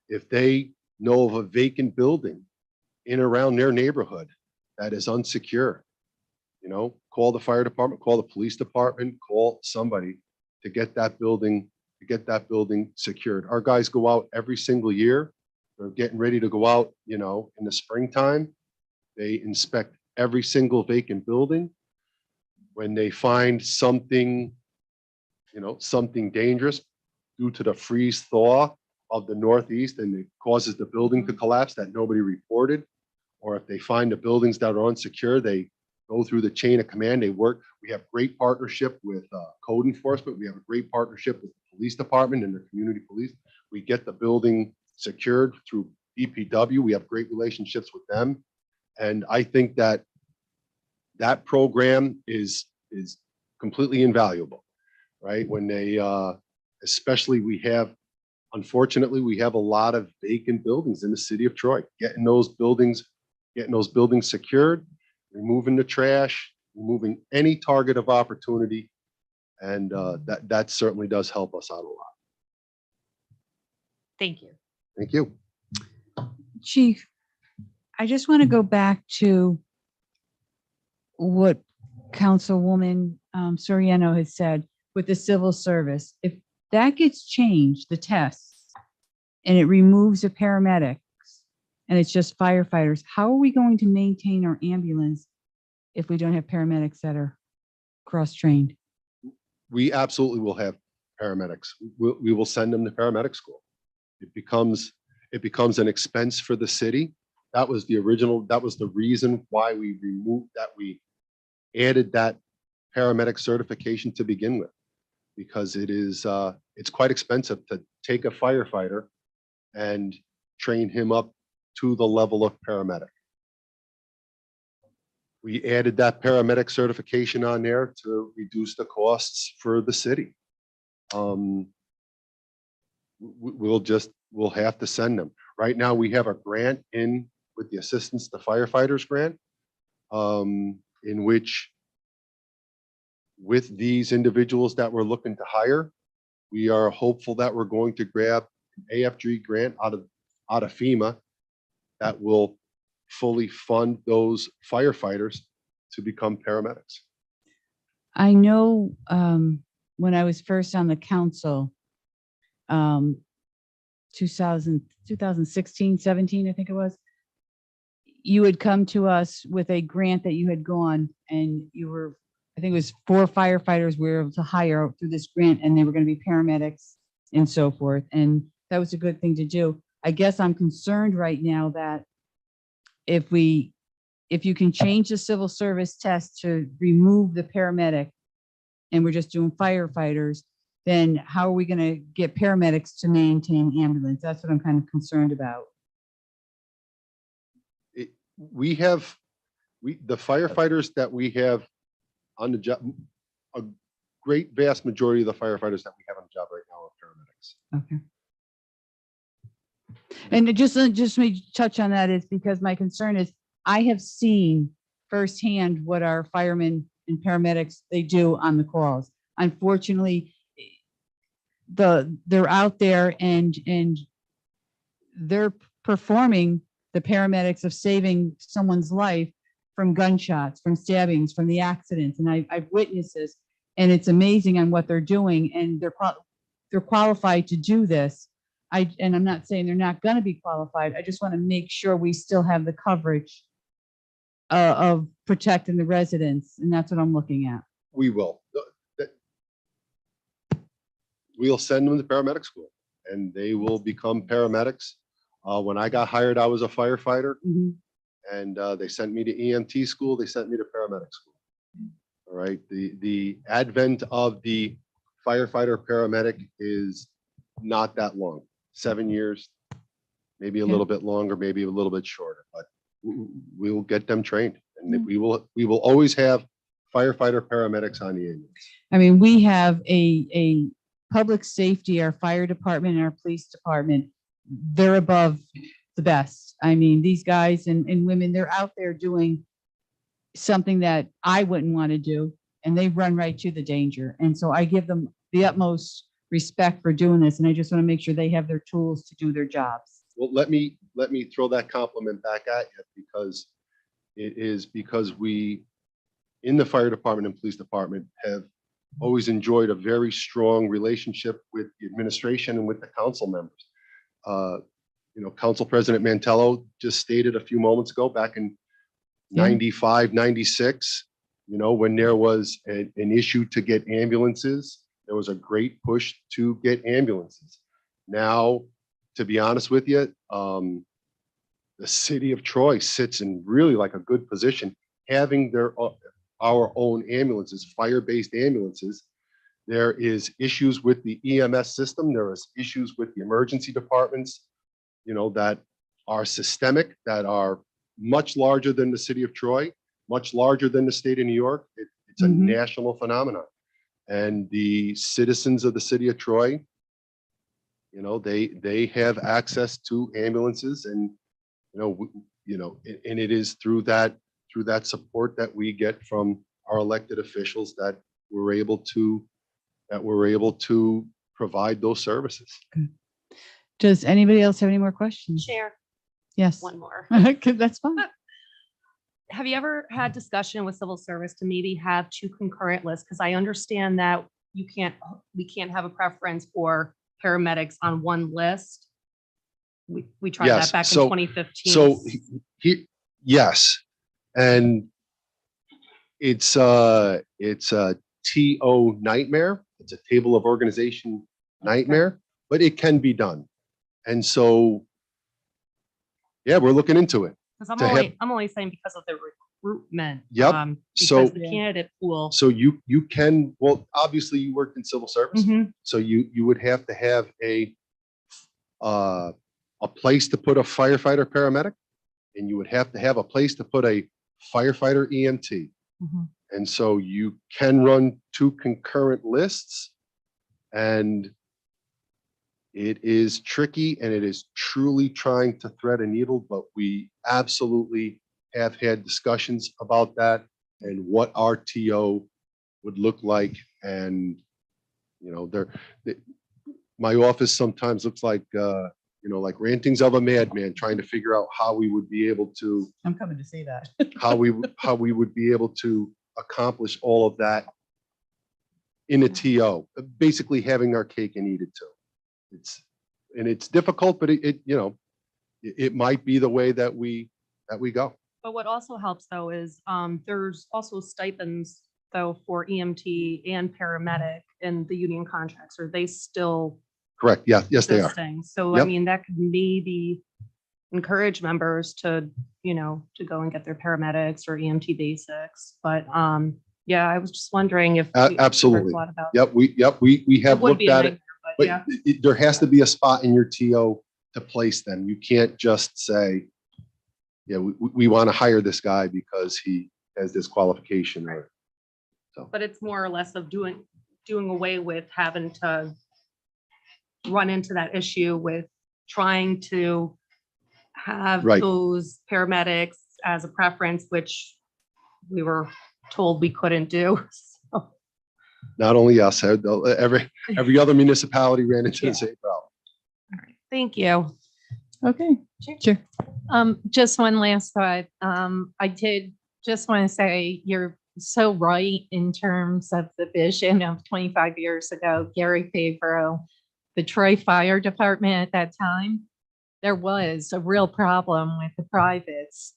If they know of a vacant building in around their neighborhood that is unsecure, call the fire department, call the police department, call somebody to get that building secured. Our guys go out every single year. They're getting ready to go out, in the springtime. They inspect every single vacant building. When they find something, something dangerous due to the freeze thaw of the Northeast and it causes the building to collapse that nobody reported, or if they find the buildings that are unsecure, they go through the chain of command. We have great partnership with code enforcement. We have a great partnership with the police department and the community police. We get the building secured through DPW. We have great relationships with them. And I think that program is completely invaluable, right? When they, especially unfortunately, we have a lot of vacant buildings in the city of Troy. Getting those buildings secured, removing the trash, removing any target of opportunity And that certainly does help us out a lot. Thank you. Thank you. Chief, I just want to go back to what Councilwoman Soriano has said with the civil service. If that gets changed, the tests, and it removes the paramedics and it's just firefighters, how are we going to maintain our ambulance if we don't have paramedics that are cross-trained? We absolutely will have paramedics. We will send them to paramedic school. It becomes an expense for the city. That was the reason why we added that paramedic certification to begin with, because it's quite expensive to take a firefighter and train him up to the level of paramedic. We added that paramedic certification on there to reduce the costs for the city. We'll have to send them. Right now, we have a grant in with the Assistance to Firefighters grant, in which with these individuals that we're looking to hire, we are hopeful that we're going to grab an AFG grant out of FEMA that will fully fund those firefighters to become paramedics. I know when I was first on the council, 2016, 17, I think it was, you had come to us with a grant that you had gone and you were, I think it was 4 firefighters we were able to hire through this grant, and they were going to be paramedics and so forth. And that was a good thing to do. I guess I'm concerned right now that if you can change the civil service test to remove the paramedic and we're just doing firefighters, then how are we going to get paramedics to maintain ambulance? That's what I'm kind of concerned about. The firefighters that we have on the job, a great vast majority of the firefighters that we have on the job right now are paramedics. Okay. And just me touch on that is because my concern is I have seen firsthand what our firemen and paramedics, they do on the calls. Unfortunately, they're out there and they're performing the paramedics of saving someone's life from gunshots, from stabbings, from the accidents. And I've witnessed this, and it's amazing on what they're doing, and they're qualified to do this. And I'm not saying they're not going to be qualified. I just want to make sure we still have the coverage of protecting the residents, and that's what I'm looking at. We will. We'll send them to paramedic school, and they will become paramedics. When I got hired, I was a firefighter, and they sent me to EMT school. They sent me to paramedic school. All right. The advent of the firefighter paramedic is not that long. 7 years, maybe a little bit longer, maybe a little bit shorter, but we will get them trained, and we will always have firefighter paramedics on the ambulance. I mean, we have a public safety, our fire department and our police department, they're above the best. I mean, these guys and women, they're out there doing something that I wouldn't want to do, and they run right to the danger. And so I give them the utmost respect for doing this, and I just want to make sure they have their tools to do their jobs. Well, let me throw that compliment back at you, because we in the fire department and police department have always enjoyed a very strong relationship with the administration and with the council members. Council President Mantello just stated a few moments ago, back in 95, 96, when there was an issue to get ambulances, there was a great push to get ambulances. Now, to be honest with you, the city of Troy sits in really like a good position, having our own ambulances, fire-based ambulances. There is issues with the EMS system. There is issues with the emergency departments, that are systemic, that are much larger than the city of Troy, much larger than the state of New York. It's a national phenomenon. And the citizens of the city of Troy, they have access to ambulances, and and it is through that support that we get from our elected officials that we're able to that we're able to provide those services. Does anybody else have any more questions? Chair, Yes. one more. That's fine. Have you ever had discussion with civil service to maybe have two concurrent lists? Because I understand that we can't have a preference for paramedics on one list. We tried Yes, that back in so- 2015. So yes, and it's a TO nightmare. It's a table of organization nightmare, but it can be done. And so, yeah, we're looking into it. Because to have- I'm only saying because of the recruitment. Yep. So- Because the candidate pool. So you can, well, obviously you worked in civil service, Mhm. so you would have to have a place to put a firefighter paramedic, and you would have to have a place to put a firefighter EMT. Mhm. And so you can run two concurrent lists, and it is tricky and it is truly trying to thread a needle, but we absolutely have had discussions about that and what our TO would look like. And, you know, my office sometimes looks like, like rantings of a madman, trying to figure out how we would be able to, I'm coming to see that. how we would be able to accomplish all of that in a TO, basically having our cake and eat it too. It's difficult, but it might be the way that we go. But what also helps though is there's also stipends though for EMT and paramedic in the union contracts. Are they still Correct. Yeah. Yes, they are. existing? So I Yep. mean, that could maybe encourage members to go and get their paramedics or EMT basics. But yeah, I was just wondering if we heard Absolutely. a lot about. Yep. We have It would looked be a at it, nightmare, but yeah. but there has to be a spot in your TO to place them. You can't just say, yeah, we want to hire this guy because he has this qualification. Or But it's more or less of doing away with having to run into that issue with trying to have Right. those paramedics as a preference, which we were told we couldn't do. So, not only us, every other municipality ran into the same problem. all right. Thank you. Okay, sure. Just one last thought. I did just want to say you're so right in terms of the vision of 25 years ago, Gary Favreau, the Troy Fire Department at that time. There was a real problem with the privates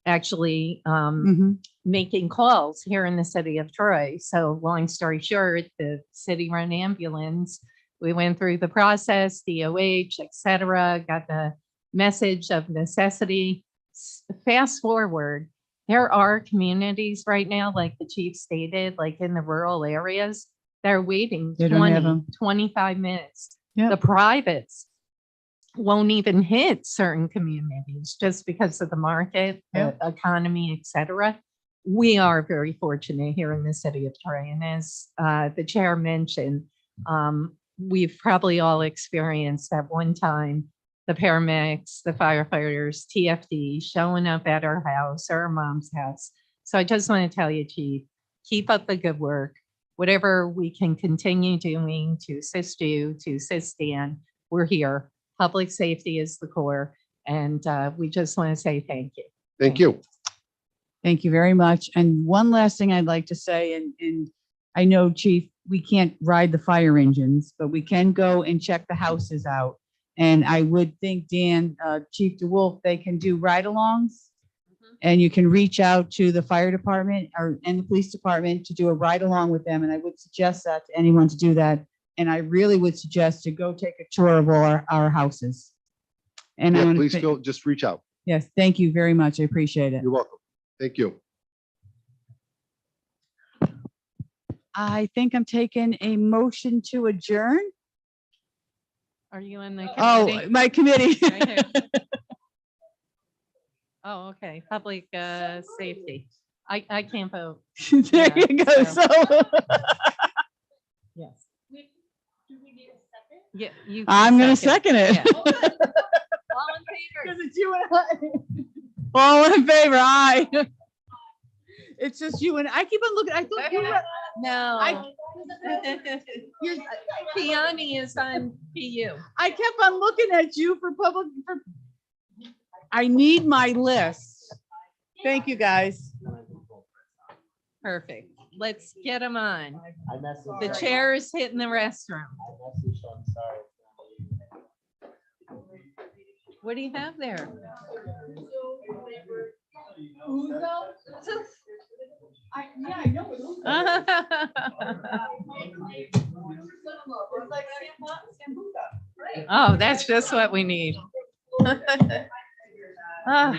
actually Mhm. making calls here in the city of Troy. So long story short, the city-run ambulance, we went through the process, DOH, et cetera, got the message of necessity. Fast forward, there are communities right now, like the chief stated, like in the rural areas, they're waiting They don't have 20, 'em. 25 minutes. Yep. The privates won't even hit certain communities just because of the market, the economy, et cetera. We are very fortunate here in the city of Troy. And as the chair mentioned, we've probably all experienced at one time the paramedics, the firefighters, TFD showing up at our house or our mom's house. So I just want to tell you, Chief, keep up the good work. Whatever we can continue doing to assist you, to assist Dan, we're here. Public safety is the core. And we just want to say thank you. Thank you. Thank you very much. And one last thing I'd like to say, and I know, Chief, we can't ride the fire engines, but we can go and check the houses out. And I would think, Dan, Chief DeWolf, they can do ride-alongs. And you can reach out to the fire department and the police department to do a ride-along with them. And I would suggest that to anyone to do that. And I really would suggest to go take a tour of all our houses. And I Yeah, wanna please thank- feel, just reach out. Yes, thank you very much. I appreciate it. You're welcome. Thank you. I think I'm taking a motion to adjourn. Are you in the Oh, committee? my committee. Right here. Oh, okay. Public safety. I can't vote. There Yeah, you go. so- So Yes. Do we need a second? Yeah, you. I'm can going to second it. Yeah. All in favor? Because it's you and I. All in favor, aye. It's just you and I keep on looking. I thought you were. No. I- Kiani is on PU. I kept on looking at you for I need my list. Thank you, guys. Perfect. Let's get them on. The chair is hitting the restroom. What do you have there? Oh, that's just what we need. Ah.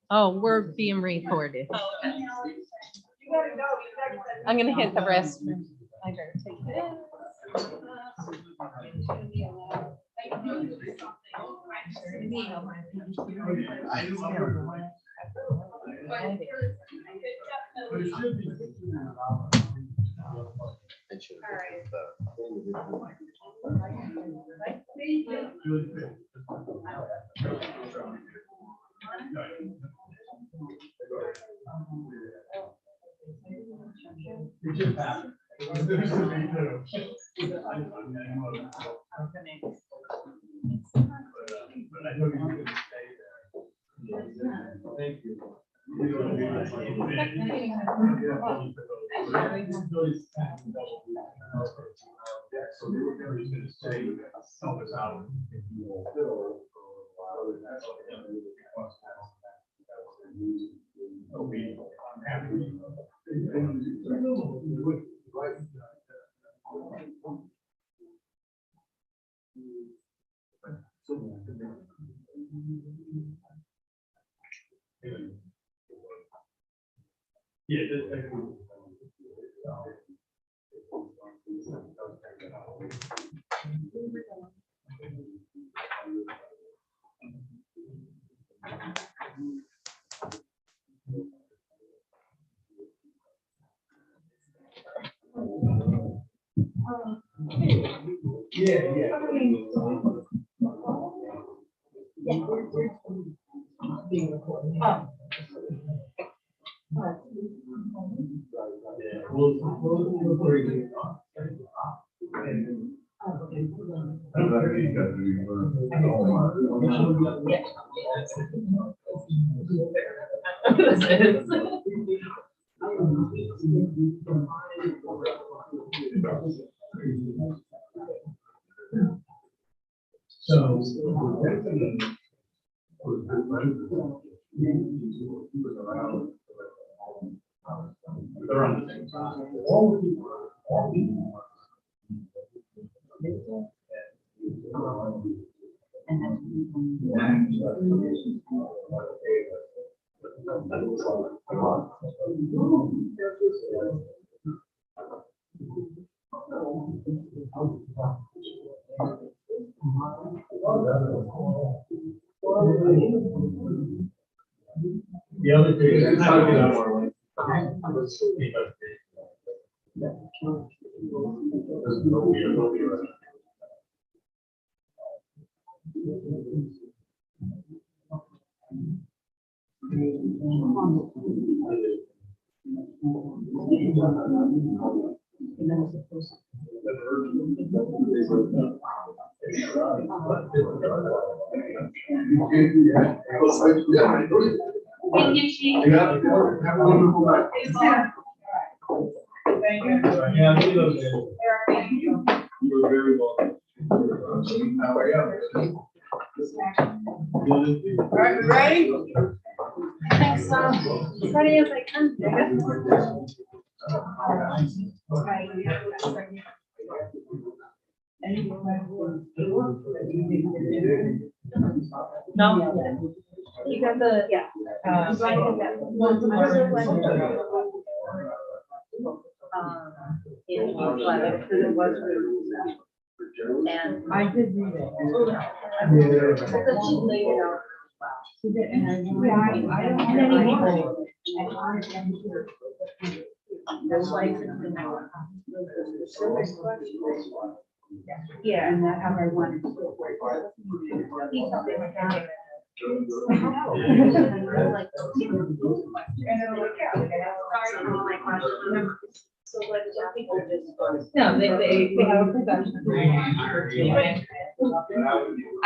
Oh, we're being recorded. I'm gonna hit the restroom. I better take this. Thank you. Yeah, they're on the same side. The other thing is how to get out more way. Thank you, Chief. Have a wonderful night. Thank you. Yeah, you're very welcome. How are you? All right, ready? Thanks, as ready as I can. No. You got the, yeah. And I did read it. Yeah, and that's how I wanted to. No, they have a professional.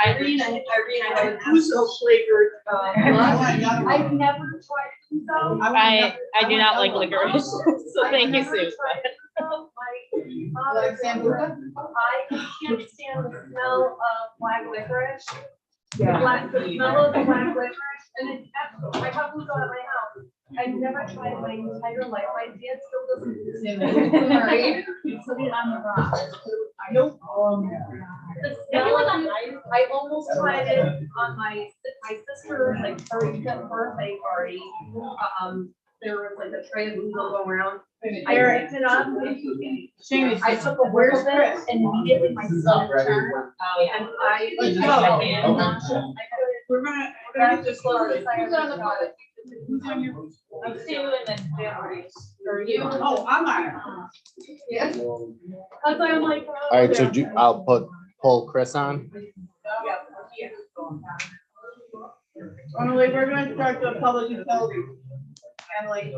Irene, I have Uso flavored. I've never tried Uso. I do not like licorice, so thank you, Sue. Like Sambuca? I can't stand the smell of black licorice. The smell of the black licorice, and it's absolutely, I have Uso at my house. I've never tried it my entire life. My dad still doesn't. Right? Sitting on the rock. Nope. The smell of I almost tried it on my sister's like 35th birthday party. There was like a tray of Uso going around. I picked it up. I took a whiff of it and immediately my stomach turned. And we're gonna get this started. Who's on the bottom? I'm Sue and then Valerie. Or you? Oh, I'm on. Yeah. That's why I'm like. All right, so I'll pull Chris on. Only we're going to start the public utility. Emily.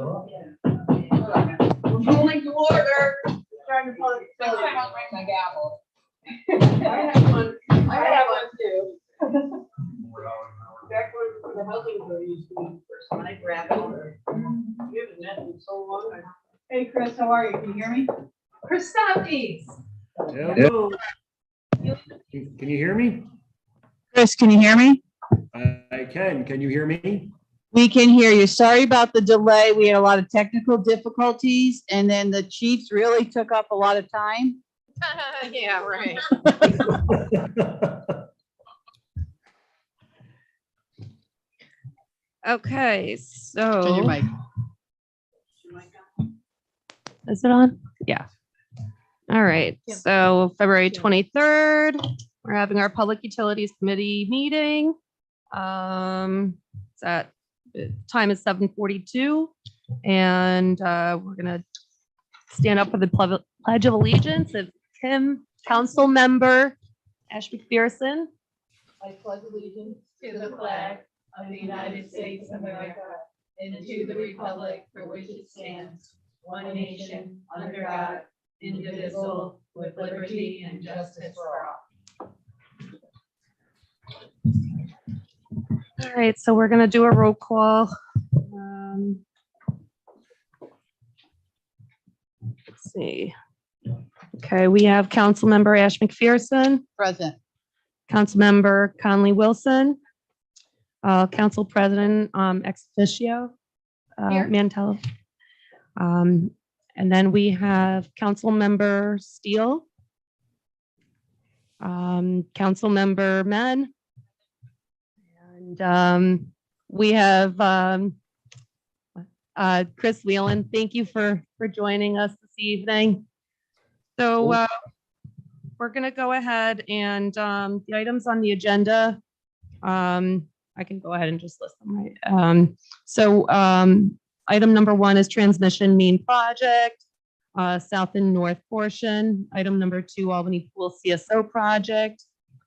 Ruling to order. Starting the public utility. I don't ring my gavel. I have one. I have one too. Back when the housing authority used to be first when I grabbed it. You haven't met in so long. Hey Chris, how are you? Can you hear me? Chris Stoppies. Hello. Can you hear me? Chris, can you hear me? I can. Can you hear me? We can hear you. Sorry about the delay. We had a lot of technical difficulties, and then the chiefs really took up a lot of time. Yeah, right. Okay, Turn your so mic. is it on? Yeah. All right, so February 23rd, we're having our Public Utilities Committee meeting. It's at, time is 7:42, and we're gonna stand up for the Pledge of Allegiance. It's Kim, Council Member Ash McPherson. I pledge allegiance to the flag of the United States of America and to the republic for which it stands, one nation, under God, indivisible, with liberty and justice for all. All right, so we're gonna do a roll call. Let's see. Okay, we have Councilmember Ash McPherson, Present. Councilmember Conley Wilson, Council President ex officio Mantell. And then we have Councilmember Steele, Councilmember Men, and we have Chris Whelan. Thank you for joining us this evening. So we're going to go ahead and the items on the agenda, I can go ahead and just list them, right? Item number 1 is transmission main project, south and north portion. Item number 2, Albany Pool CSO project.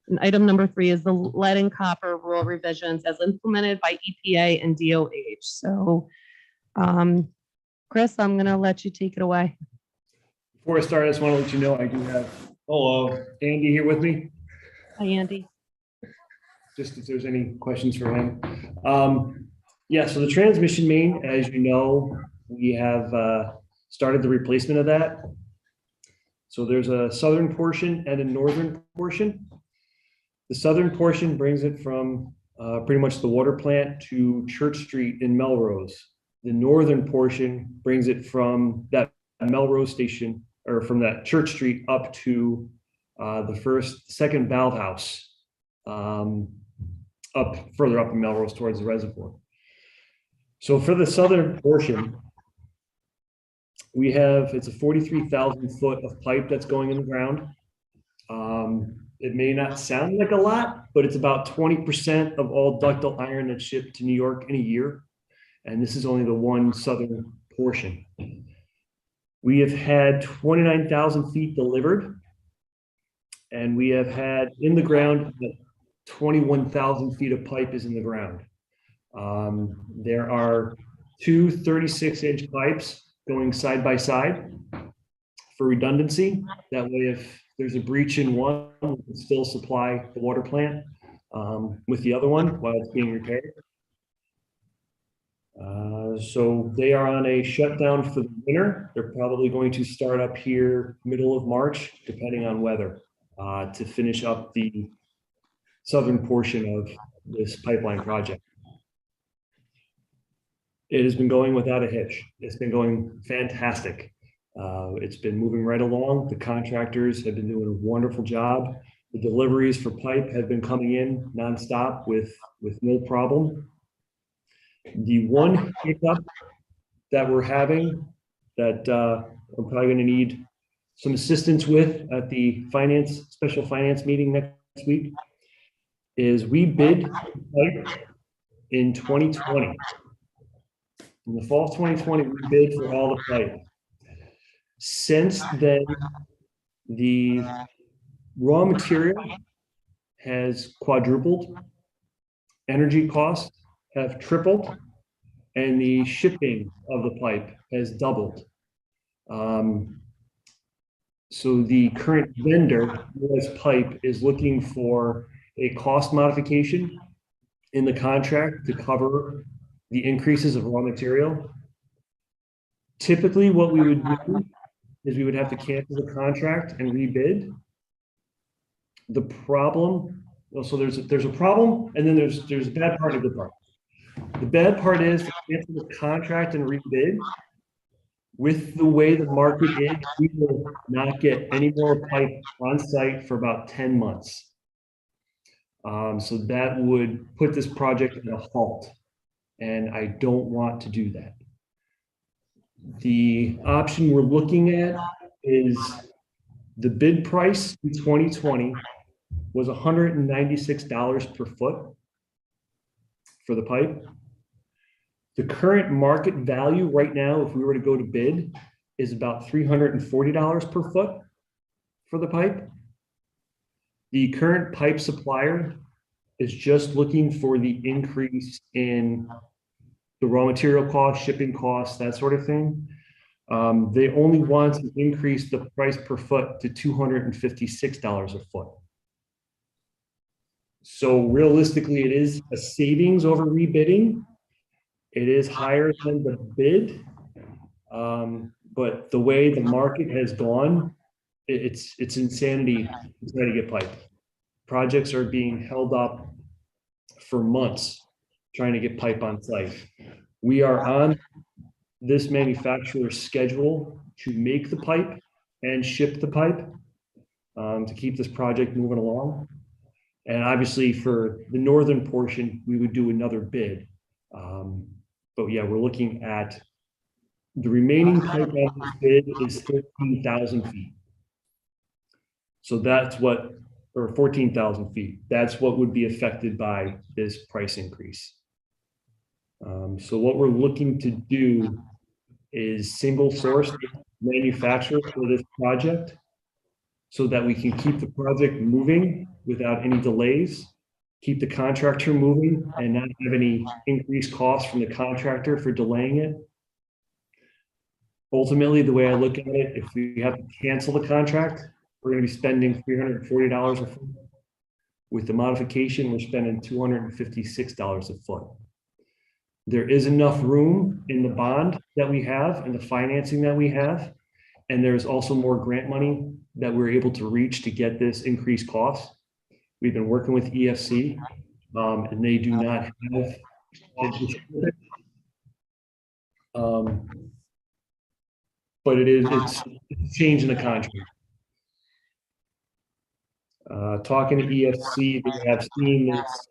And item number 3 is the lead and copper rule revisions as implemented by EPA and DOH. So, Chris, I'm going to let you take it away. Before I start, I just want to let you know I do have, Andy here with me, Hi, Andy. just if there's any questions for him. Yeah, so the transmission main, as you know, we have started the replacement of that. So there's a southern portion and a northern portion. The southern portion brings it from pretty much the water plant to Church Street in Melrose. The northern portion brings it from that Melrose station, or from that Church Street up to the second valve house, further up in Melrose towards the reservoir. So for the southern portion, it's a 43,000 foot of pipe that's going in the ground. It may not sound like a lot, but it's about 20% of all ductile iron that's shipped to New York in a year. And this is only the one southern portion. We have had 29,000 feet delivered, and we have had in the ground 21,000 feet of pipe is in the ground. There are two 36-inch pipes going side by side. for redundancy. That way, if there's a breach in one, we can still supply the water plant with the other one while it's being repaired. So they are on a shutdown for the winter. They're probably going to start up here middle of March, depending on weather, to finish up the southern portion of this pipeline project. It has been going without a hitch. It's been going fantastic. It's been moving right along. The contractors have been doing a wonderful job. The deliveries for pipe have been coming in nonstop with no problem. The one hiccup that we're having that I'm probably going to need some assistance with at the special finance meeting next week is we bid pipe in 2020. In the fall of 2020, we bid for all the pipe. Since then, the raw material has quadrupled, energy costs have tripled, and the shipping of the pipe has doubled. So the current vendor, US Pipe, is looking for a cost modification in the contract to cover the increases of raw material. Typically, what we would do is we would have to cancel the contract and rebid. The problem, well, so there's a problem, and then there's a bad part of the part. The bad part is to cancel the contract and rebid. With the way the market is, we will not get any more pipe on site for about 10 months. So that would put this project in a halt, and I don't want to do that. The option we're looking at is the bid price in 2020 was $196 per foot for the pipe. The current market value right now, if we were to go to bid, is about $340 per foot for the pipe. The current pipe supplier is just looking for the increase in the raw material costs, shipping costs, that sort of thing. They only want to increase the price per foot to $256 a foot. So realistically, it is a savings over rebidding. It is higher than the bid, but the way the market has gone, it's insanity to try to get pipe. Projects are being held up for months trying to get pipe on site. We are on this manufacturer's schedule to make the pipe and ship the pipe to keep this project moving along. And obviously for the northern portion, we would do another bid. But yeah, we're looking at the remaining pipe on this bid is 13,000 feet. So that's what, or 14,000 feet. That's what would be affected by this price increase. So what we're looking to do is single source manufacturer for this project so that we can keep the project moving without any delays, keep the contractor moving and not have any increased costs from the contractor for delaying it. Ultimately, the way I look at it, if we have to cancel the contract, we're going to be spending $340 a foot. With the modification, we're spending $256 a foot. There is enough room in the bond that we have and the financing that we have. And there's also more grant money that we're able to reach to get this increased cost. We've been working with EFC and they do not have but it's changing the contract. Talking to EFC, they have seen this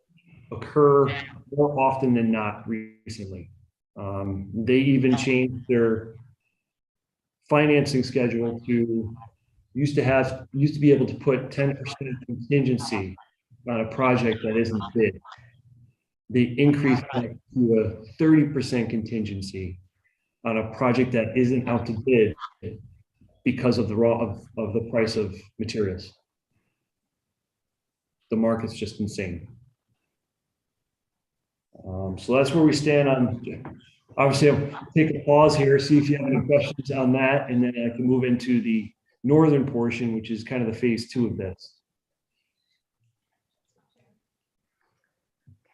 occur more often than not recently. They even changed their financing schedule to used to be able to put 10% contingency on a project that isn't bid. They increased that to a 30% contingency on a project that isn't out to bid because of the price of materials. The market's just insane. So that's where we stand on. Obviously, I'll take a pause here, see if you have any questions on that, and then I can move into the northern portion, which is kind of the phase 2 of this.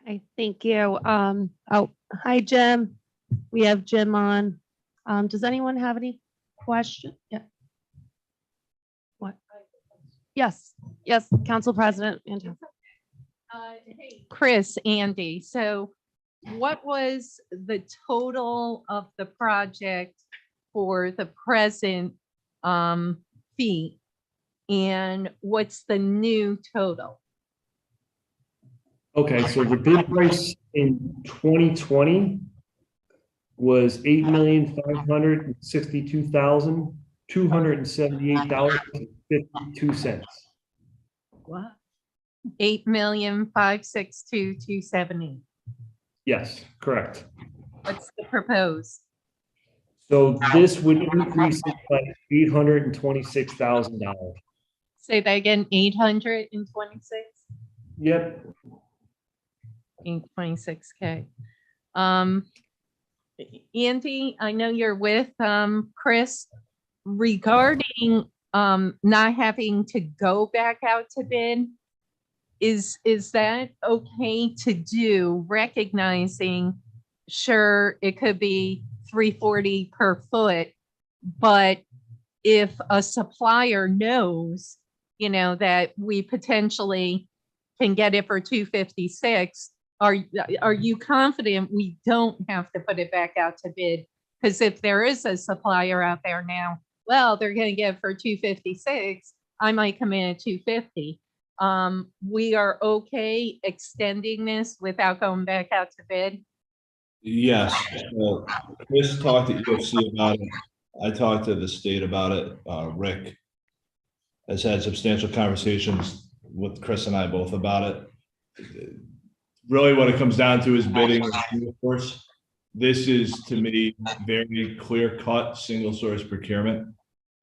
Okay, thank you. Oh, hi, Jim. We have Jim on. Does anyone have any question? Yeah. What? Yes, yes, Council President. Chris, Andy, so what was the total of the project for the present fee? And what's the new total? Okay, so the bid price in 2020 was $8,562,278.52. What? 8,562,270. Yes, correct. What's the proposed? So this would increase it by $826,000. Say that again, 826? Yep. 826K. Andy, I know you're with Chris regarding not having to go back out to bid. Is that okay to do, recognizing, sure, it could be $340 per foot, but if a supplier knows, that we potentially can get it for $256, are you confident we don't have to put it back out to bid? Because if there is a supplier out there now, well, they're going to get it for $256. I might come in at $250. We are okay extending this without going back out to bid? Yes, so Chris talked to EFC about it. I talked to the state about it. Rick has had substantial conversations with Chris and I both about it. Really what it comes down to is bidding, of course. This is, to me, very clear-cut single source procurement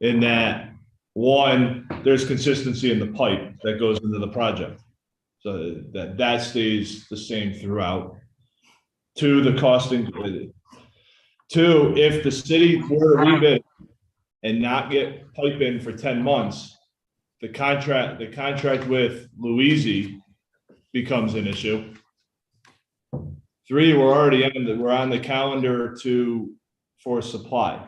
in that, one, there's consistency in the pipe that goes into the project. So that stays the same throughout. Two, the costing. Two, if the city were to rebid and not get pipe in for 10 months, the contract with Louisi becomes an issue. Three, we're on the calendar for supply.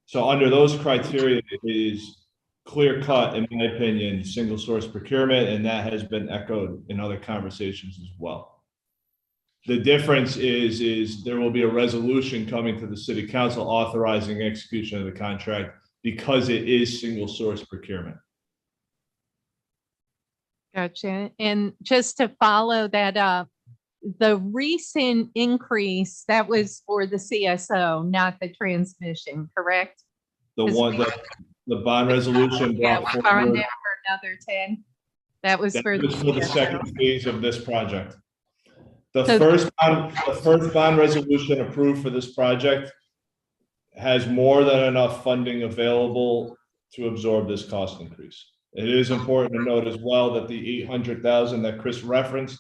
So under those criteria, it is clear cut, in my opinion, single source procurement, and that has been echoed in other conversations as well. The difference is there will be a resolution coming to the city council authorizing execution of the contract because it is single source procurement. Gotcha. And just to follow that up, the recent increase, that was for the CSO, not the transmission, correct? The bond resolution. Yeah, brought we borrowed forward- it for another 10. That was for the the CSO. second phase of this project. The So- first bond resolution approved for this project has more than enough funding available to absorb this cost increase. It is important to note as well that the $800,000 that Chris referenced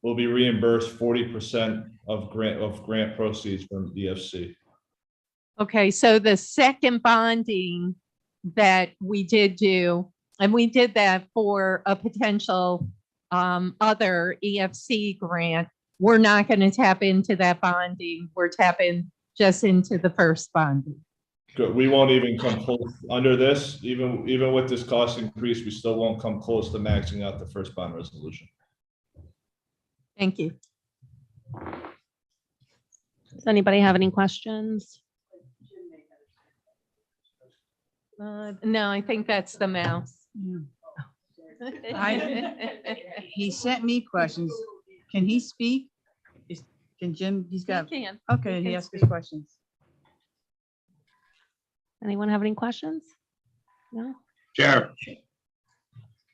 will be reimbursed 40% of grant proceeds from EFC. Okay, so the second bonding that we did do, and we did that for a potential other EFC grant, we're not going to tap into that bonding. We're tapping just into the first bonding. Good. We won't even come close under this, even with this cost increase, we still won't come close to maxing out the first bond resolution. Thank you. Does anybody have any questions? No, I think that's the mouse. He sent me questions. Can he speak? Can Jim, he's got, Can. okay, he can asked his speak. questions. Anyone have any questions? No? Chair,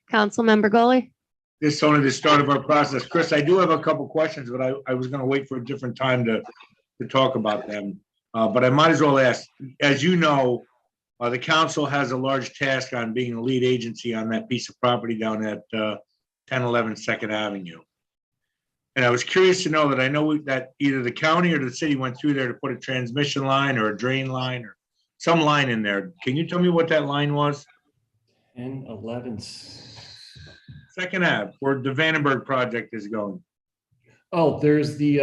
Councilmember Goley? this is only the start of our process. Chris, I do have a couple questions, but I was gonna wait for a different time to talk about them. But I might as well ask, as you know, the council has a large task on being the lead agency on that piece of property down at 1011 Second Avenue. And I was curious to know that I know that either the county or the city went through there to put a transmission line or a drain line or some line in there. Can you tell me what that line was? 10, 11. Second Ave, where the Vandenberg project is going. Oh, there's the,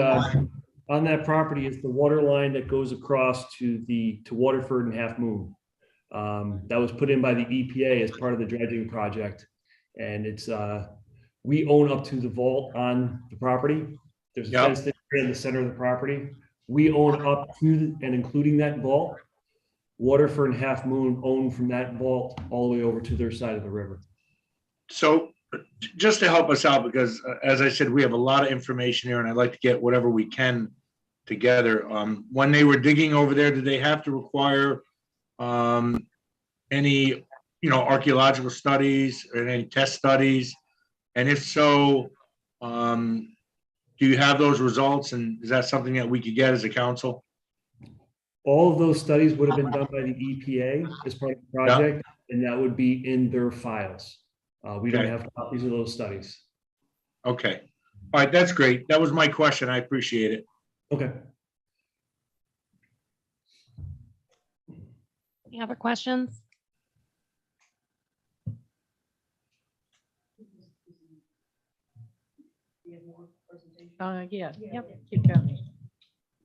on that property is the water line that goes across to Waterford and Half Moon. That was put in by the EPA as part of the dredging project. And it's, we own up to the vault on the property. There's a Yep. fence there in the center of the property. We own up to and including that vault. Waterford and Half Moon own from that vault all the way over to their side of the river. So just to help us out, because as I said, we have a lot of information here and I'd like to get whatever we can together. When they were digging over there, did they have to require any, archaeological studies or any test studies? And if so, do you have those results? And is that something that we could get as a council? All of those studies would have been done by the EPA as part of the project, and that would be in their files. We don't Okay. have copies of those studies. Okay. All right, that's great. That was my question. I appreciate it. Okay. Any other questions? Yeah. Yep. Keep going. Keep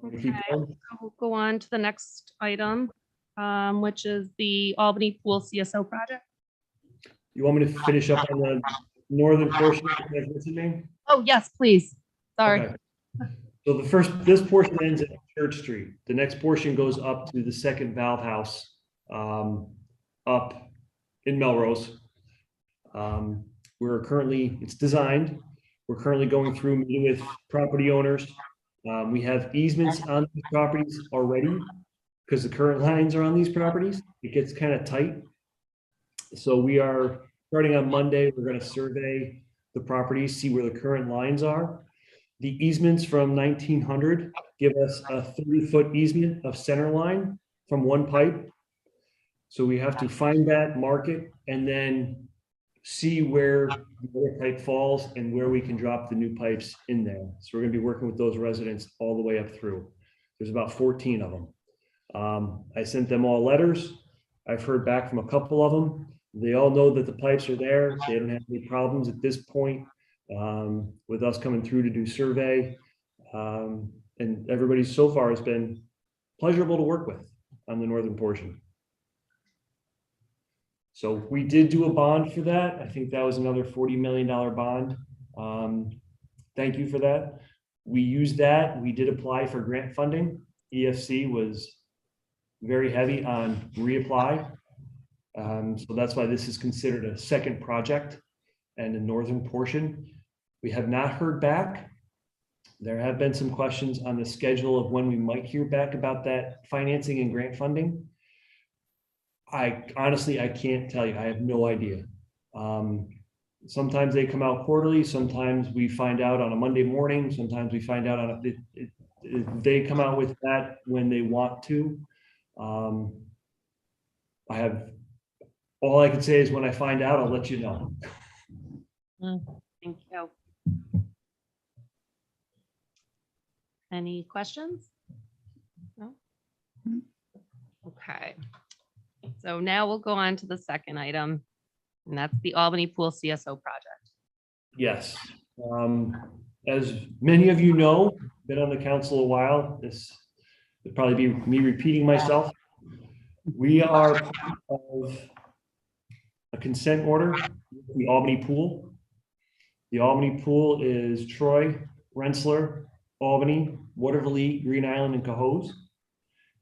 Okay, going. we'll go on to the next item, which is the Albany Pool CSO project. You want me to finish up on the northern portion of the transmission main? Oh, yes, please. Sorry. Okay. So this portion ends at Church Street. The next portion goes up to the second valve house, up in Melrose. It's designed. We're currently going through meeting with property owners. We have easements on these properties already because the current lines are on these properties. It gets kind of tight. So we are starting on Monday. We're going to survey the properties, see where the current lines are. The easements from 1900 give us a 30-foot easement of center line from one pipe. So we have to find that, mark it, and then see where the other pipe falls and where we can drop the new pipes in there. So we're going to be working with those residents all the way up through. There's about 14 of them. I sent them all letters. I've heard back from a couple of them. They all know that the pipes are there. They don't have any problems at this point with us coming through to do survey. And everybody so far has been pleasurable to work with on the northern portion. So we did do a bond for that. I think that was another $40 million bond. Thank you for that. We used that. We did apply for grant funding. EFC was very heavy on reapply. So that's why this is considered a second project and the northern portion. We have not heard back. There have been some questions on the schedule of when we might hear back about that financing and grant funding. I honestly can't tell you. I have no idea. Sometimes they come out quarterly. Sometimes we find out on a Monday morning. Sometimes we find out on they come out with that when they want to. All I can say is when I find out, I'll let you know. Thank you. Any questions? No? Okay. So now we'll go on to the second item, and that's the Albany Pool CSO project. Yes. As many of you know, been on the council a while. This would probably be me repeating myself. We are part of a consent order with the Albany Pool. The Albany Pool is Troy, Rensselaer, Albany, Waterville, Green Island, and Cohoes.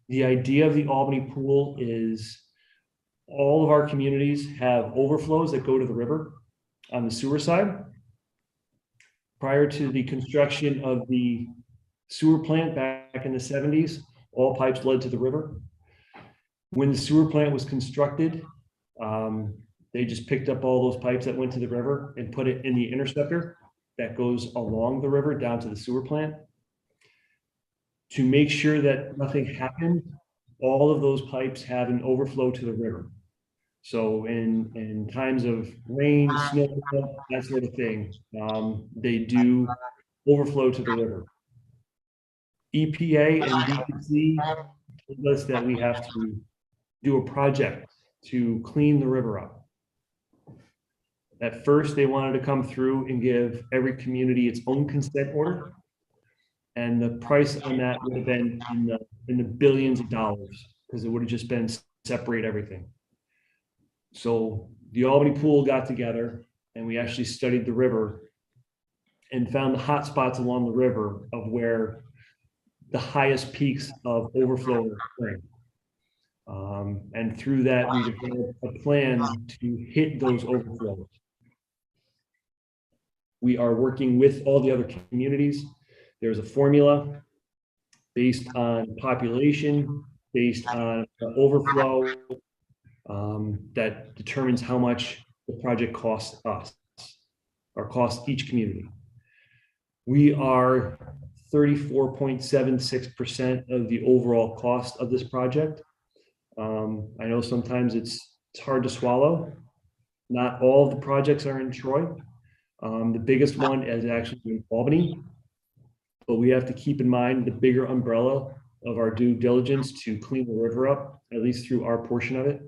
The idea of the Albany Pool is all of our communities have overflows that go to the river on the sewer side. Prior to the construction of the sewer plant back in the 70s, all pipes led to the river. When the sewer plant was constructed, they just picked up all those pipes that went to the river and put it in the interceptor that goes along the river down to the sewer plant. To make sure that nothing happened, all of those pipes have an overflow to the river. So in times of rain, snow, that sort of thing, they do overflow to the river. EPA and DEC told us that we have to do a project to clean the river up. At first, they wanted to come through and give every community its own consent order. And the price on that would have been in the billions of dollars, because it would have just been separate everything. So the Albany pool got together and we actually studied the river and found the hot spots along the river of where the highest peaks of overflow are occurring. And through that, we developed a plan to hit those overflows. We are working with all the other communities. There's a formula based on population, based on overflow, that determines how much the project costs us or costs each community. We are 34.76% of the overall cost of this project. I know sometimes it's hard to swallow. Not all of the projects are in Troy. The biggest one is actually in Albany, but we have to keep in mind the bigger umbrella of our due diligence to clean the river up, at least through our portion of it.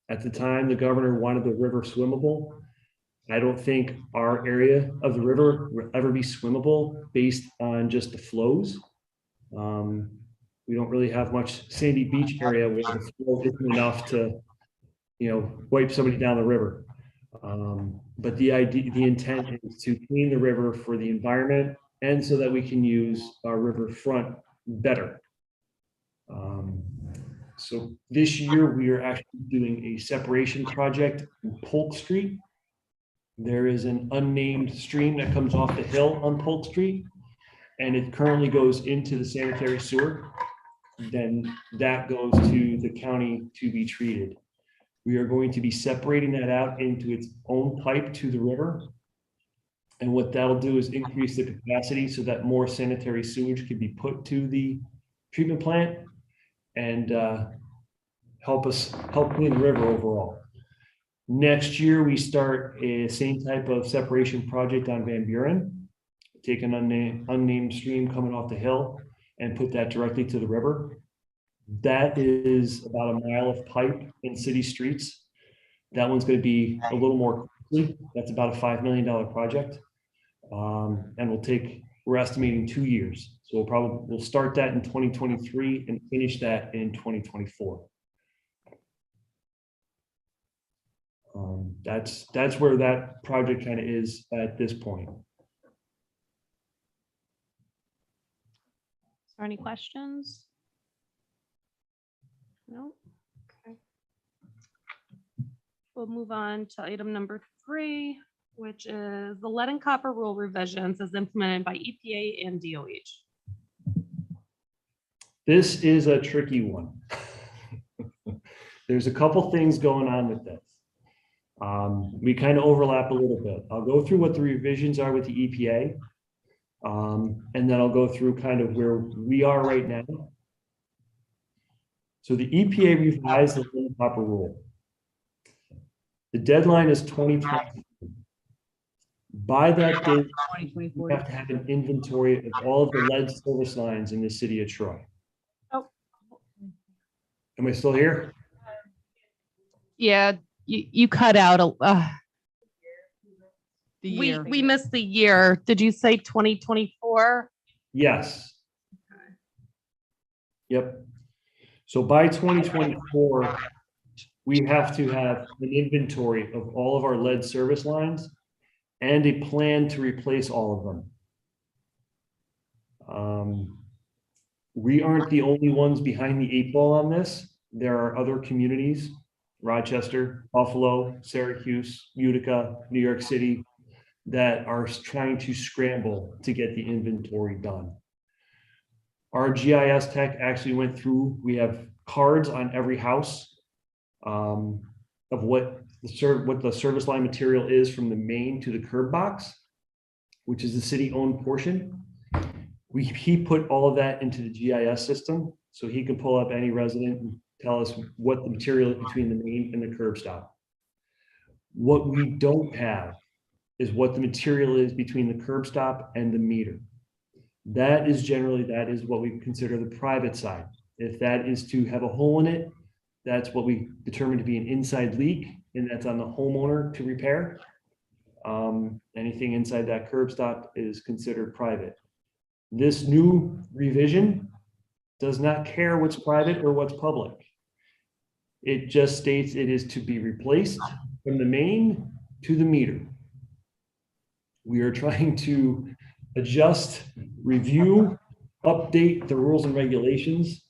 At the time, the governor wanted the river swimmable. I don't think our area of the river will ever be swimmable based on just the flows. We don't really have much sandy beach area where the flow isn't enough to, wipe somebody down the river. But the intent is to clean the river for the environment and so that we can use our riverfront better. So this year we are actually doing a separation project in Polk Street. There is an unnamed stream that comes off the hill on Polk Street, and it currently goes into the sanitary sewer. Then that goes to the county to be treated. We are going to be separating that out into its own pipe to the river. And what that'll do is increase the capacity so that more sanitary sewage can be put to the treatment plant and help clean the river overall. Next year, we start a same type of separation project on Van Buren, take an unnamed stream coming off the hill and put that directly to the river. That is about a mile of pipe in city streets. That one's going to be a little more costly. That's about a $5 million project. And we're estimating 2 years. So we'll start that in 2023 and finish that in 2024. That's where that project kind of is at this point. Is there any questions? No. Okay. We'll move on to item number 3, which is the lead and copper rule revisions as implemented by EPA and DOH. This is a tricky one. There's a couple things going on with this. We kind of overlap a little bit. I'll go through what the revisions are with the EPA, and then I'll go through kind of where we are right now. So the EPA revised the lead and copper rule. The deadline is 2020. By that date, we have to have an inventory of all of the lead service lines in the city of Troy. Oh. Am I still here? Yeah, you cut out the year. We missed the year. Did you say 2024? Yes. Yep. So by 2024, we have to have an inventory of all of our lead service lines and a plan to replace all of them. We aren't the only ones behind the 8 ball on this. There are other communities, Rochester, Buffalo, Syracuse, Utica, New York City, that are trying to scramble to get the inventory done. Our GIS tech actually went through, we have cards on every house of what the service line material is from the main to the curb box, which is the city-owned portion. He put all of that into the GIS system, so he can pull up any resident and tell us what the material is between the main and the curb stop. What we don't have is what the material is between the curb stop and the meter. That is what we consider the private side. If that is to have a hole in it, that's what we determine to be an inside leak. and that's on the homeowner to repair. Anything inside that curb stop is considered private. This new revision does not care what's private or what's public. It just states it is to be replaced from the main to the meter. We are trying to adjust, review, update the rules and regulations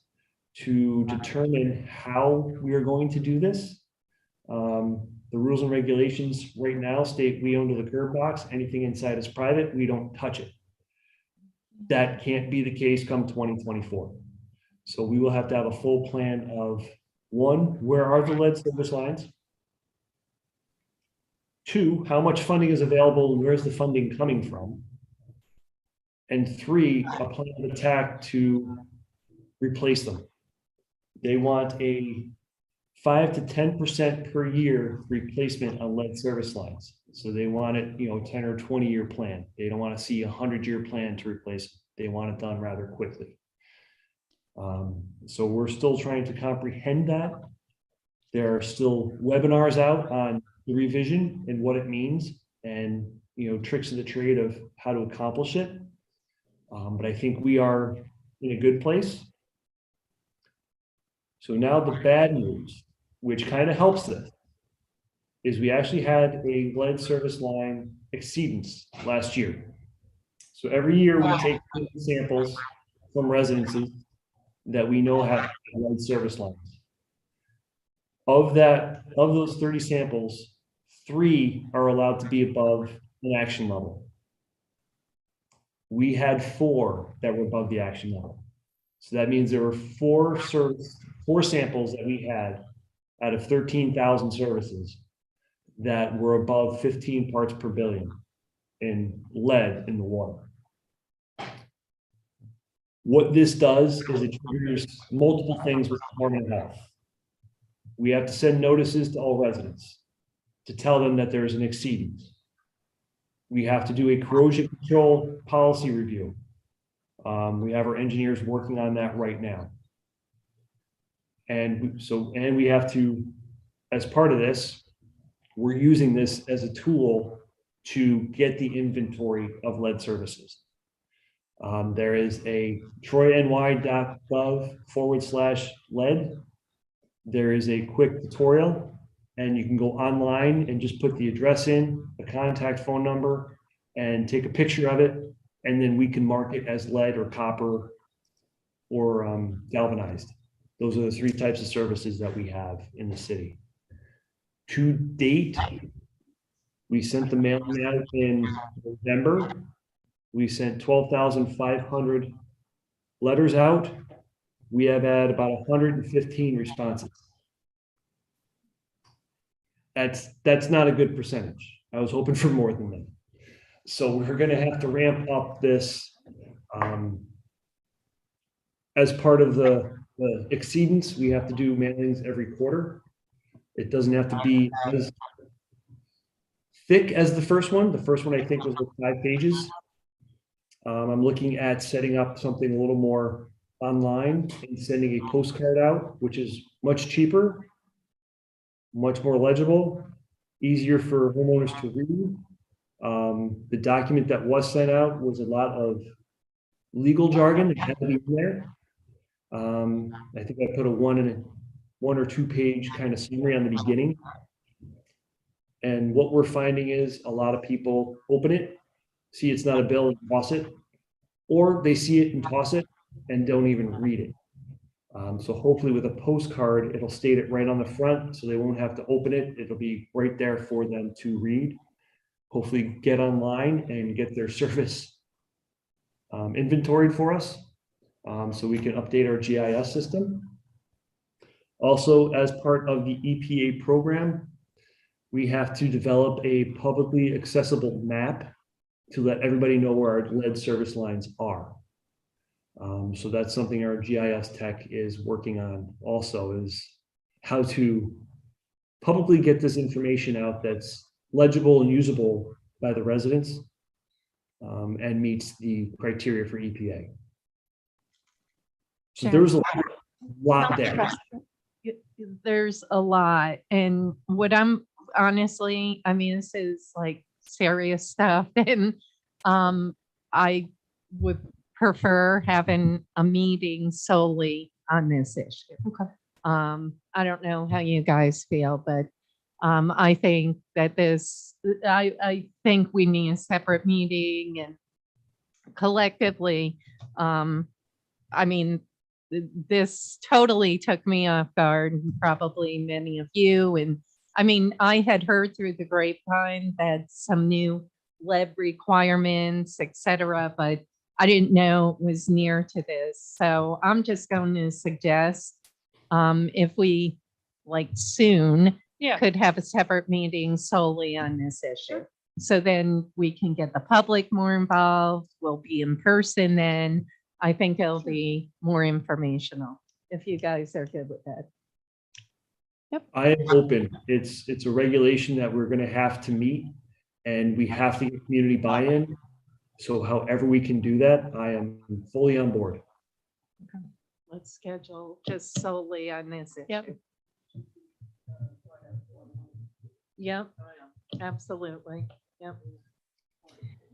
to determine how we are going to do this. The rules and regulations right now state we own to the curb box. Anything inside is private. We don't touch it. That can't be the case come 2024. So we will have to have a full plan of, one, where are the lead service lines? Two, how much funding is available and where's the funding coming from? And three, a plan of attack to replace them. They want a 5 to 10% per year replacement on lead service lines. So they want it, 10 or 20-year plan. They don't want to see a 100-year plan to replace it. They want it done rather quickly. So we're still trying to comprehend that. There are still webinars out on the revision and what it means and, tricks of the trade of how to accomplish it. But I think we are in a good place. So now the bad news, which kind of helps this, is we actually had a lead service line exceedance last year. So every year we take samples from residences that we know have lead service lines. Of those 30 samples, 3 are allowed to be above an action level. We had 4 that were above the action level. So that means there were 4 samples that we had out of 13,000 services that were above 15 parts per billion in lead in the water. What this does is it triggers multiple things with Department of Health. We have to send notices to all residents to tell them that there's an exceedance. We have to do a corrosion control policy review. We have our engineers working on that right now. And we have to, as part of this, we're using this as a tool to get the inventory of lead services. There is a troyny.gov/lead. There is a quick tutorial, and you can go online and just put the address in, a contact phone number, and take a picture of it, and then we can mark it as lead or copper or galvanized. Those are the 3 types of services that we have in the city. To date, we sent the mailing out in November. We sent 12,500 letters out. We have had about 115 responses. That's not a good percentage. I was hoping for more than that. So we're going to have to ramp up this as part of the exceedance. We have to do mailings every quarter. It doesn't have to be as thick as the first one. The first one I think was 5 pages. I'm looking at setting up something a little more online and sending a postcard out, which is much cheaper, much more legible, easier for homeowners to read. The document that was sent out was a lot of legal jargon that had to be in there. I think I put a 1 or 2 page kind of summary on the beginning. And what we're finding is a lot of people open it, see it's not a bill and toss it, or they see it and toss it and don't even read it. So hopefully with a postcard, it'll state it right on the front so they won't have to open it. It'll be right there for them to read. Hopefully get online and get their service inventoried for us so we can update our GIS system. Also, as part of the EPA program, we have to develop a publicly accessible map to let everybody know where our lead service lines are. So that's something our GIS tech is working on also, is how to publicly get this information out that's legible and usable by the residents and meets the criteria for EPA. So there was a lot there. There's a lot. And what I'm honestly, I mean, this is like serious stuff and I would prefer having a meeting solely on this issue. Okay. I don't know how you guys feel, but I think that I think we need a separate meeting and collectively, I mean, this totally took me off guard, and probably many of you. And I mean, I had heard through the grapevine that some new lead requirements, et cetera, but I didn't know it was near to this. So I'm just going to suggest if we like soon Yeah. could have a separate meeting solely on this issue. So then we can get the public more involved. We'll be in person then. I think it'll be more informational if you guys are good with that. I am open. It's a regulation that we're gonna have to meet and we have to get community buy-in. So however we can do that, I am fully on board. Let's schedule just solely on this issue. Yep. Yep, absolutely. Yep.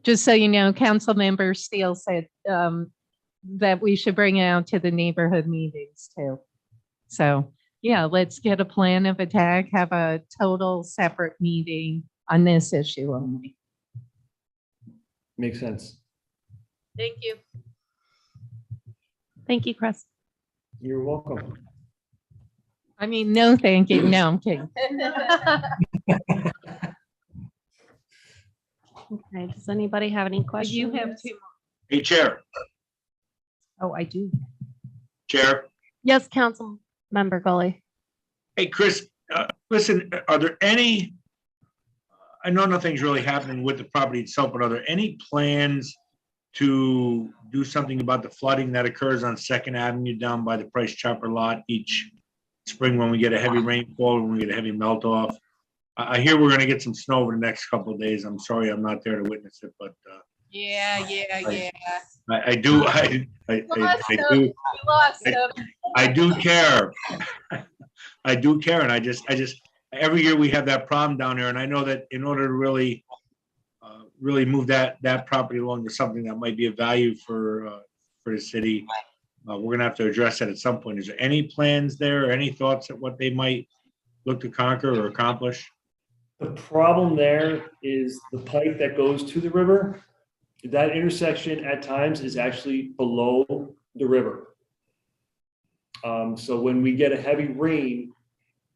Just so you know, Councilmember Steele said that we should bring it out to the neighborhood meetings too. So yeah, let's get a plan of attack, have a total separate meeting on this issue only. Makes sense. Thank you. Thank you, Chris. You're welcome. I mean, no, thank you. No, I'm kidding. Okay, does anybody have any questions? You have two. Hey, Chair, Oh, I do. Chair. Yes, Council Member Gully. Hey, Chris, listen, are there any, I know nothing's really happening with the property itself, but are there any plans to do something about the flooding that occurs on Second Avenue down by the Price Chopper lot each spring when we get a heavy rainfall, when we get a heavy melt off? I hear we're gonna get some snow over the next couple of days. I'm sorry I'm not there to witness it, but Yeah. I do care. I do care, and I just, every year we have that problem down there, and I know that in order to really move that property along to something that might be of value for the city, we're gonna have to address that at some point. Is there any plans there, or any thoughts at what they might look to conquer or accomplish? The problem there is the pipe that goes to the river. That intersection at times is actually below the river. So when we get a heavy rain,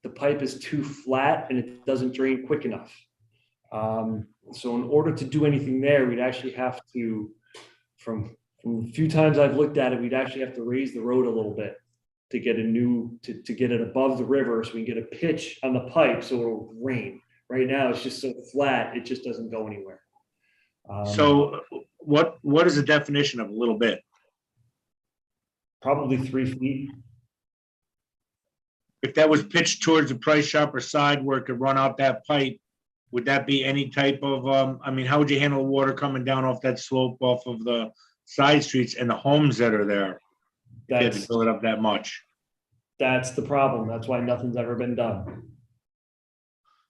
the pipe is too flat and it doesn't drain quick enough. So in order to do anything there, we'd actually have to, from a few times I've looked at it, we'd actually have to raise the road a little bit to get to get it above the river so we can get a pitch on the pipe so it'll rain. Right now, it's just so flat, it just doesn't go anywhere. So what is the definition of a little bit? Probably 3 feet. If that was pitched towards the Price Chopper side where it could run out that pipe, would that be any type of, I mean, how would you handle water coming down off that slope off of the side streets and the homes that are there? If you had to fill it up that much. That's the problem. That's why nothing's ever been done.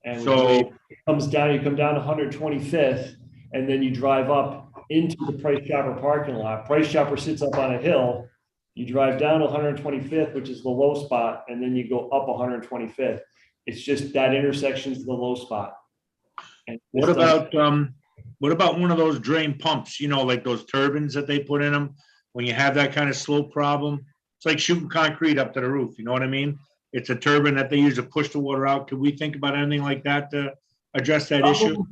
And So- the way it comes down, you come down 125th, and then you drive up into the Price Chopper parking lot. Price Chopper sits up on a hill. You drive down 125th, which is the low spot, and then you go up 125th. It's just that intersection's the low spot. And What about one of those drain pumps, you know, like those turbines that they put in them? When you have that kind of slope problem, it's like shooting concrete up to the roof, you know what I mean? It's a turbine that they use to push the water out. Could we think about anything like that to address that issue?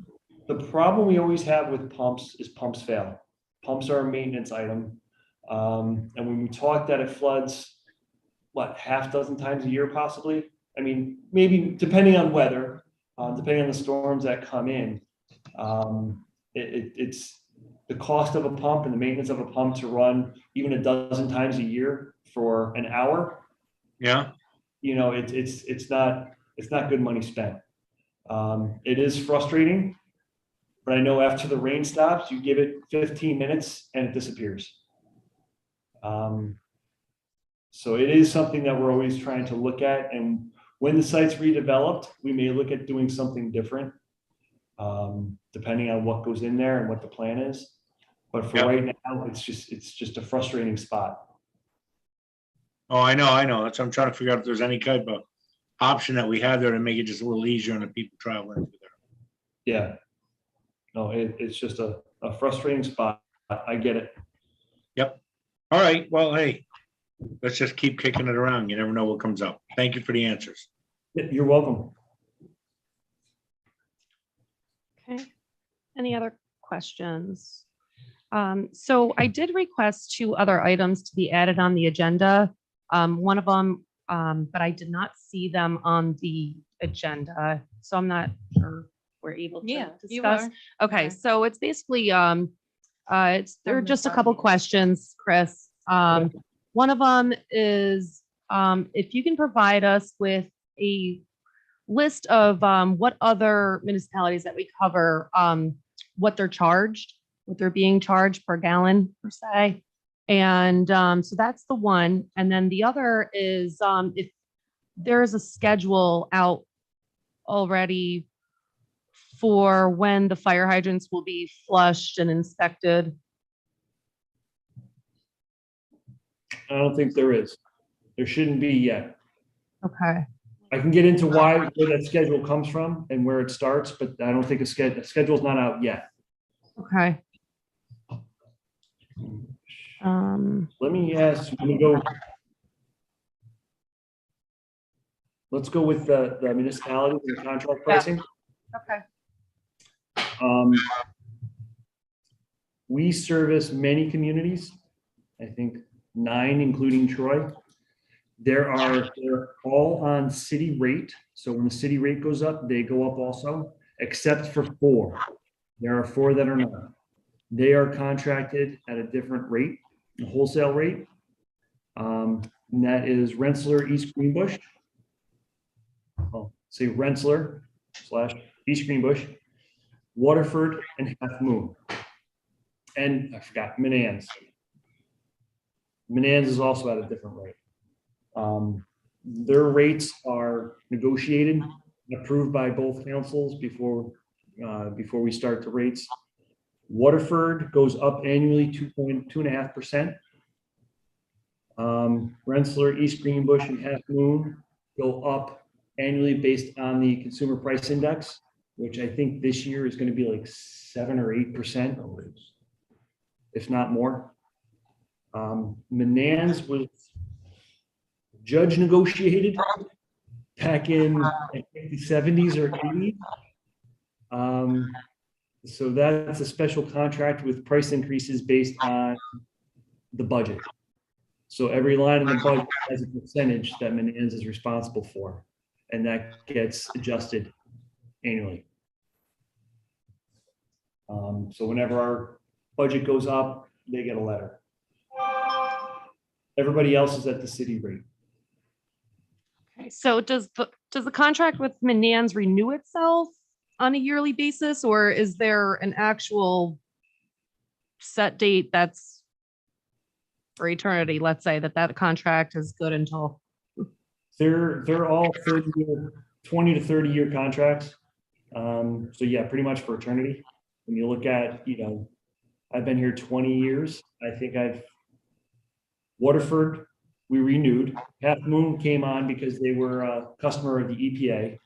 The problem we always have with pumps is pumps fail. Pumps are a maintenance item. And when we talk that it floods, what, half dozen times a year possibly? I mean, maybe depending on weather, depending on the storms that come in. It's the cost of a pump and the maintenance of a pump to run even a dozen times a year for an hour. Yeah. You know, it's not good money spent. It is frustrating, but I know after the rain stops, you give it 15 minutes and it disappears. So it is something that we're always trying to look at, and When the site's redeveloped, we may look at doing something different, depending on what goes in there and what the plan is. But for Yeah. right now, it's just a frustrating spot. Oh, I know. That's what I'm trying to figure out if there's any type of option that we have there to make it just a little easier on the people traveling through there. Yeah. No, it's just a frustrating spot. I get it. All right, well, hey, let's just keep kicking it around. You never know what comes up. Thank you for the answers. You're welcome. Okay. Any other questions? So I did request 2 other items to be added on the agenda. One of them, but I did not see them on the agenda, so I'm not sure we're able to discuss. Okay, so it's basically, there are just a couple questions, Chris. One of them is, if you can provide us with a list of what other municipalities that we cover, what they're charged, what they're being charged per gallon per se. And so that's the one. And then the other is if there's a schedule out already for when the fire hydrants will be flushed and inspected. I don't think there is. There shouldn't be yet. Okay. I can get into where that schedule comes from and where it starts, but I don't think a schedule's not out yet. Okay. Let me go with the municipality and the contract pricing. Okay. We service many communities, I think 9, including Troy. They're all on city rate. So when the city rate goes up, they go up also, except for 4. There are 4 that are not. They are contracted at a different rate, a wholesale rate. And that is Rensselaer, East Greenbush. I'll say Rensselaer / East Greenbush, Waterford, and Half Moon. And I forgot, Manans. Manans is also at a different rate. Their rates are negotiated, approved by both councils before we start the rates. Waterford goes up annually 2.5%. Rensselaer, East Greenbush, and Half Moon go up annually based on the consumer price index, which I think this year is going to be like 7 or 8%, if not more. Manans was judge negotiated back in the 70s or 80s. So that's a special contract with price increases based on the budget. So every line in the budget has a percentage that Manans is responsible for, and that gets adjusted annually. So whenever our budget goes up, they get a letter. Everybody else is at the city rate. Okay. So does the contract with Manans renew itself on a yearly basis, or is there an actual set date that's for eternity? Let's say that contract is good until. They're all 20 to 30 year contracts. So yeah, pretty much for eternity. When you look at, I've been here 20 years. I think Waterford, we renewed. Half Moon came on because they were a customer of the EPA.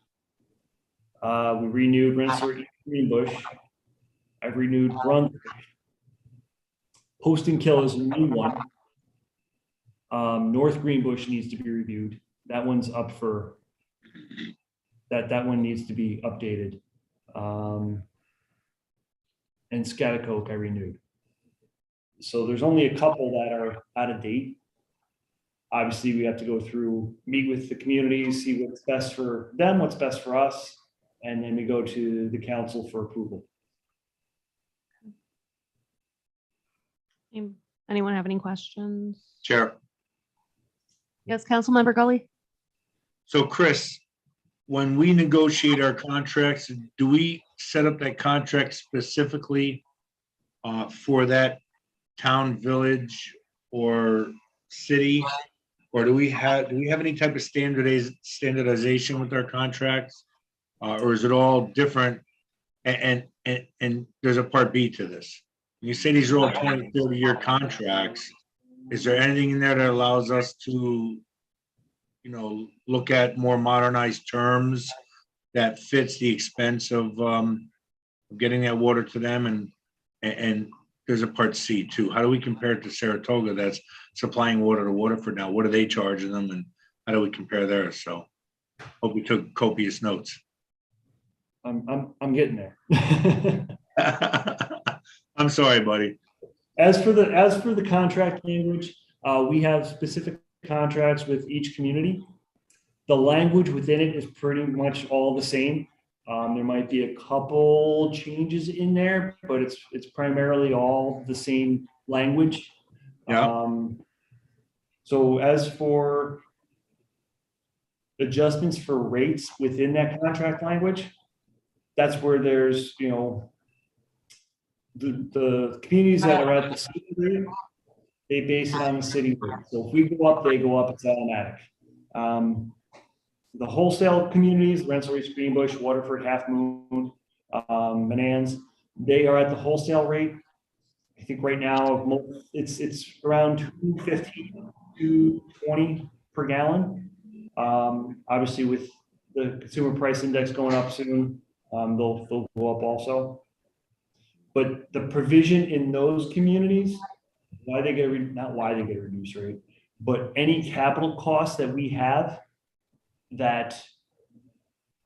We renewed Rensselaer, East Greenbush. I've renewed Brunswick. Post and Kill is a new one. North Greenbush needs to be reviewed. That one's up for that one needs to be updated. And Scotticoke I renewed. So there's only a couple that are out of date. Obviously, we have to go through, meet with the communities, see what's best for them, what's best for us, and then we go to the council for approval. Anyone have any questions? Chair. Yes, Councilmember Gully? So Chris, when we negotiate our contracts, do we set up that contract specifically for that town, village, or city? Or do we have any type of standardization with our contracts? Or is it all different? And there's a part B to this. You say these are all 20, 30-year contracts. Is there anything in there that allows us to, look at more modernized terms that fits the expense of getting that water to them? And there's a part C too. How do we compare it to Saratoga that's supplying water to Waterford now? What are they charging them, and how do we compare theirs? So hope we took copious notes. I'm getting there. I'm sorry, buddy. As for the contract language, we have specific contracts with each community. The language within it is pretty much all the same. There might be a couple changes in there, but it's primarily all the same language. Yeah. So as for adjustments for rates within that contract language, that's where there's, the communities that are at the city rate, they base it on the city rate. So if we go up, they go up, it's automatic. The wholesale communities, Rensselaer, Greenbush, Waterford, Half Moon, Manans, they are at the wholesale rate. I think right now it's around 250, 220 per gallon. Obviously with the consumer price index going up soon, they'll go up also. But the provision in those communities, not why they get a reduced rate, but any capital costs that we have that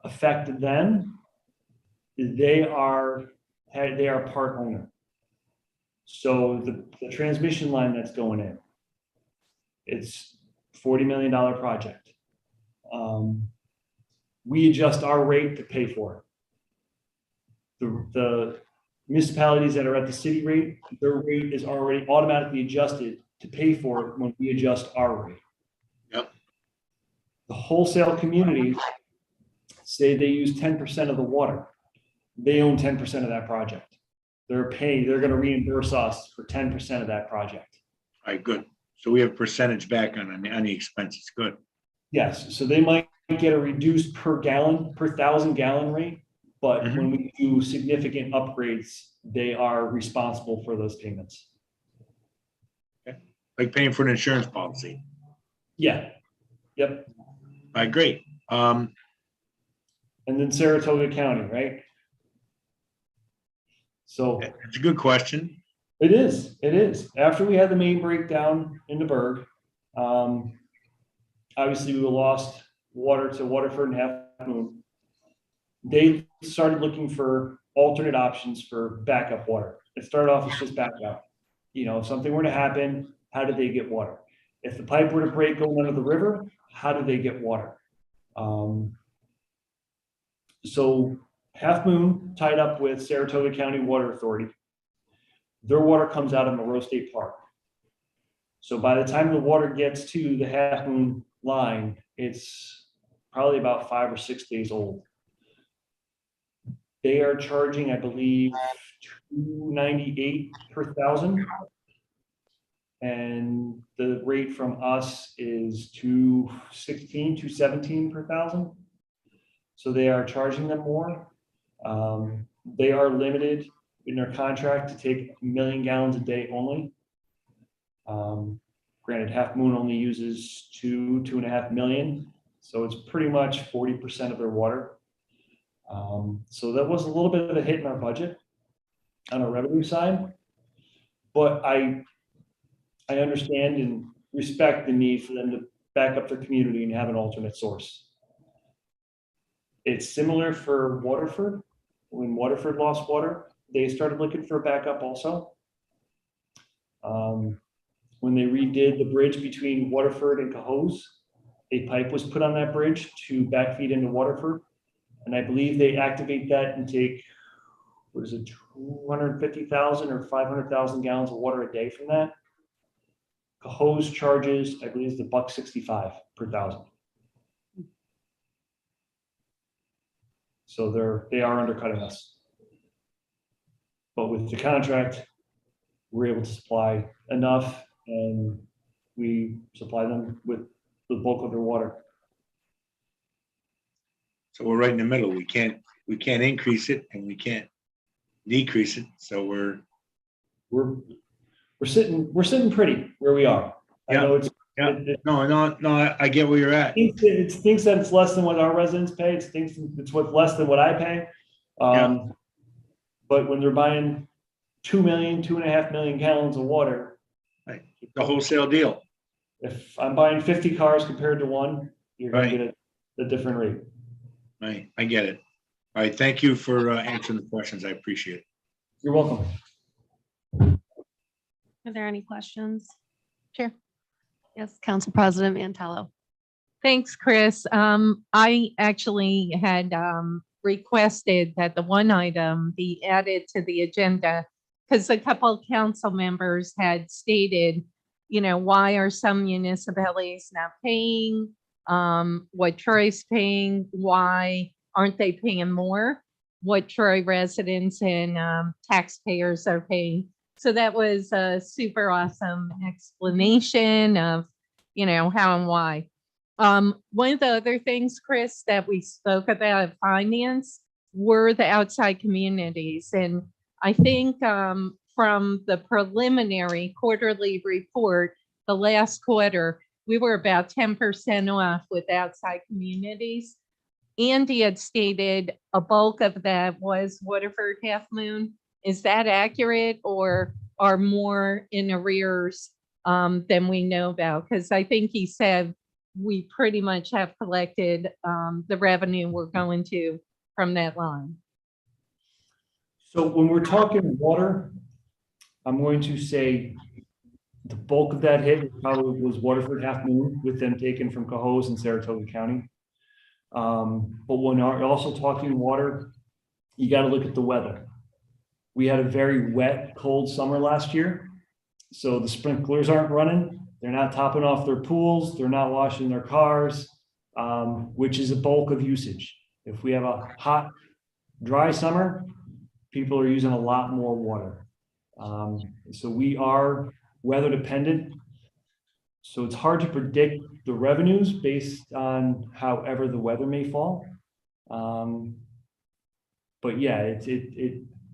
affect them, they are part owner. So the transmission line that's going in, it's $40 million project. We adjust our rate to pay for it. The municipalities that are at the city rate, their rate is already automatically adjusted to pay for it when we adjust our rate. Yep. The wholesale communities say they use 10% of the water. They own 10% of that project. They're going to reimburse us for 10% of that project. All right, good. So we have percentage back on the expenses. Good. Yes, so they might get a reduced per 1,000 gallon rate, but when we do significant upgrades, they are responsible for those payments. Okay. Like paying for an insurance policy. Yeah. Yep. All right, great. And then Saratoga County, right? So It's a good question. it is. After we had the main breakdown in the Berg, obviously we lost water to Waterford and Half Moon. They started looking for alternate options for backup water. It started off as just backup. If something were to happen, how did they get water? If the pipe were to break going under the river, how do they get water? So Half Moon tied up with Saratoga County Water Authority. Their water comes out of Monroe State Park. So by the time the water gets to the Half Moon line, it's probably about 5 or 6 days old. They are charging, I believe, $298 per 1,000. And the rate from us is $216, $217 per 1,000. So they are charging them more. They are limited in their contract to take 1 million gallons a day only. Granted, Half Moon only uses 2.5 million. So it's pretty much 40% of their water. So that was a little bit of a hit in our budget on our revenue side, but I understand and respect the need for them to back up their community and have an alternate source. It's similar for Waterford. When Waterford lost water, they started looking for a backup also. When they redid the bridge between Waterford and Cohoes, a pipe was put on that bridge to backfeed into Waterford. And I believe they activate that and take, 250,000 or 500,000 gallons of water a day from that. Cohoes charges, I believe, the $1.65 per 1,000. So they are undercutting us. But with the contract, we're able to supply enough, and we supply them with the bulk of their water. So we're right in the middle. We can't increase it and we can't decrease it. So We're sitting pretty where we are. I Yeah. know it's, yeah. No, I get where you're at. it thinks that it's less than what our residents pay. It thinks it's what less than what I pay. But when they're buying 2 million, 2.5 million gallons of water, Right. The wholesale deal. if I'm buying 50 cars compared to one, you're going to get a different rate. Right. I get it. All right. Thank you for answering the questions. I appreciate it. You're welcome. Are there any questions? Sure. Yes, Council President Mantello. Thanks, Chris. I actually had requested that the one item be added to the agenda because a couple of council members had stated, why are some municipalities not paying? What Troy's paying? Why aren't they paying more? What Troy residents and taxpayers are paying. So that was a super awesome explanation of, how and why. One of the other things, Chris, that we spoke about at finance were the outside communities. And I think from the preliminary quarterly report, the last quarter, we were about 10% off with outside communities. Andy had stated a bulk of that was Waterford Half Moon. Is that accurate or are more in arrears than we know about? Because I think he said we pretty much have collected the revenue we're going to from that line. So when we're talking water, I'm going to say the bulk of that hit probably was Waterford Half Moon with them taken from Cohoes and Saratoga County. But when we're also talking water, you got to look at the weather. We had a very wet, cold summer last year. So the sprinklers aren't running. They're not topping off their pools. They're not washing their cars, which is a bulk of usage. If we have a hot, dry summer, people are using a lot more water. So we are weather dependent. So it's hard to predict the revenues based on however the weather may fall. But yeah,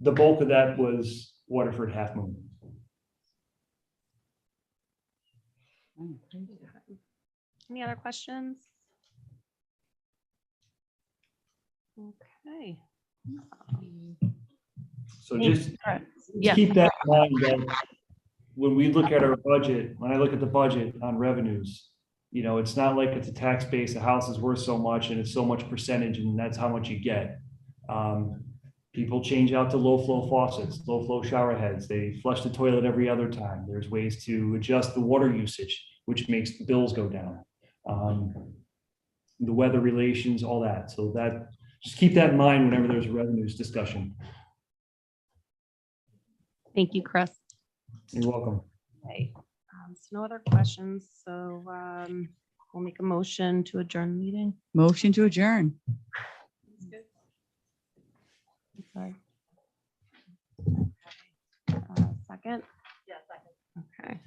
the bulk of that was Waterford Half Moon. Any other questions? Okay. So just Yeah. keep that in mind that when we look at our budget, when I look at the budget on revenues, it's not like it's a tax base, a house is worth so much and it's so much percentage and that's how much you get. People change out to low flow faucets, low flow shower heads. They flush the toilet every other time. There's ways to adjust the water usage, which makes the bills go down. The weather relations, all that. So that just keep that in mind whenever there's a revenues discussion. Thank you, Chris. You're welcome. Okay. So no other questions. So we'll make a motion to adjourn the meeting. Motion to adjourn. Sorry. Second? Yeah, second. Okay.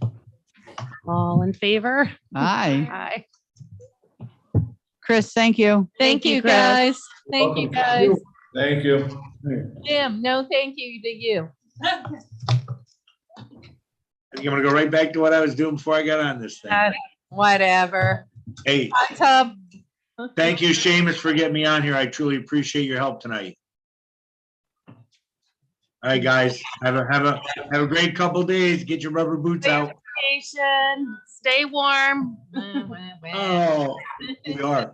All in favor? Aye. Aye. Chris, thank you. Thank you, Chris. guys. Thank you, guys. Thank you. Jim, no thank you to you. I think I'm gonna go right back to what I was doing before I got on this thing. Whatever. Hey, Hi, Tub. thank you, Seamus, for getting me on here. I truly appreciate your help tonight. All right, guys, have a great couple days. Get your rubber boots out. Stay warm. Oh, we are.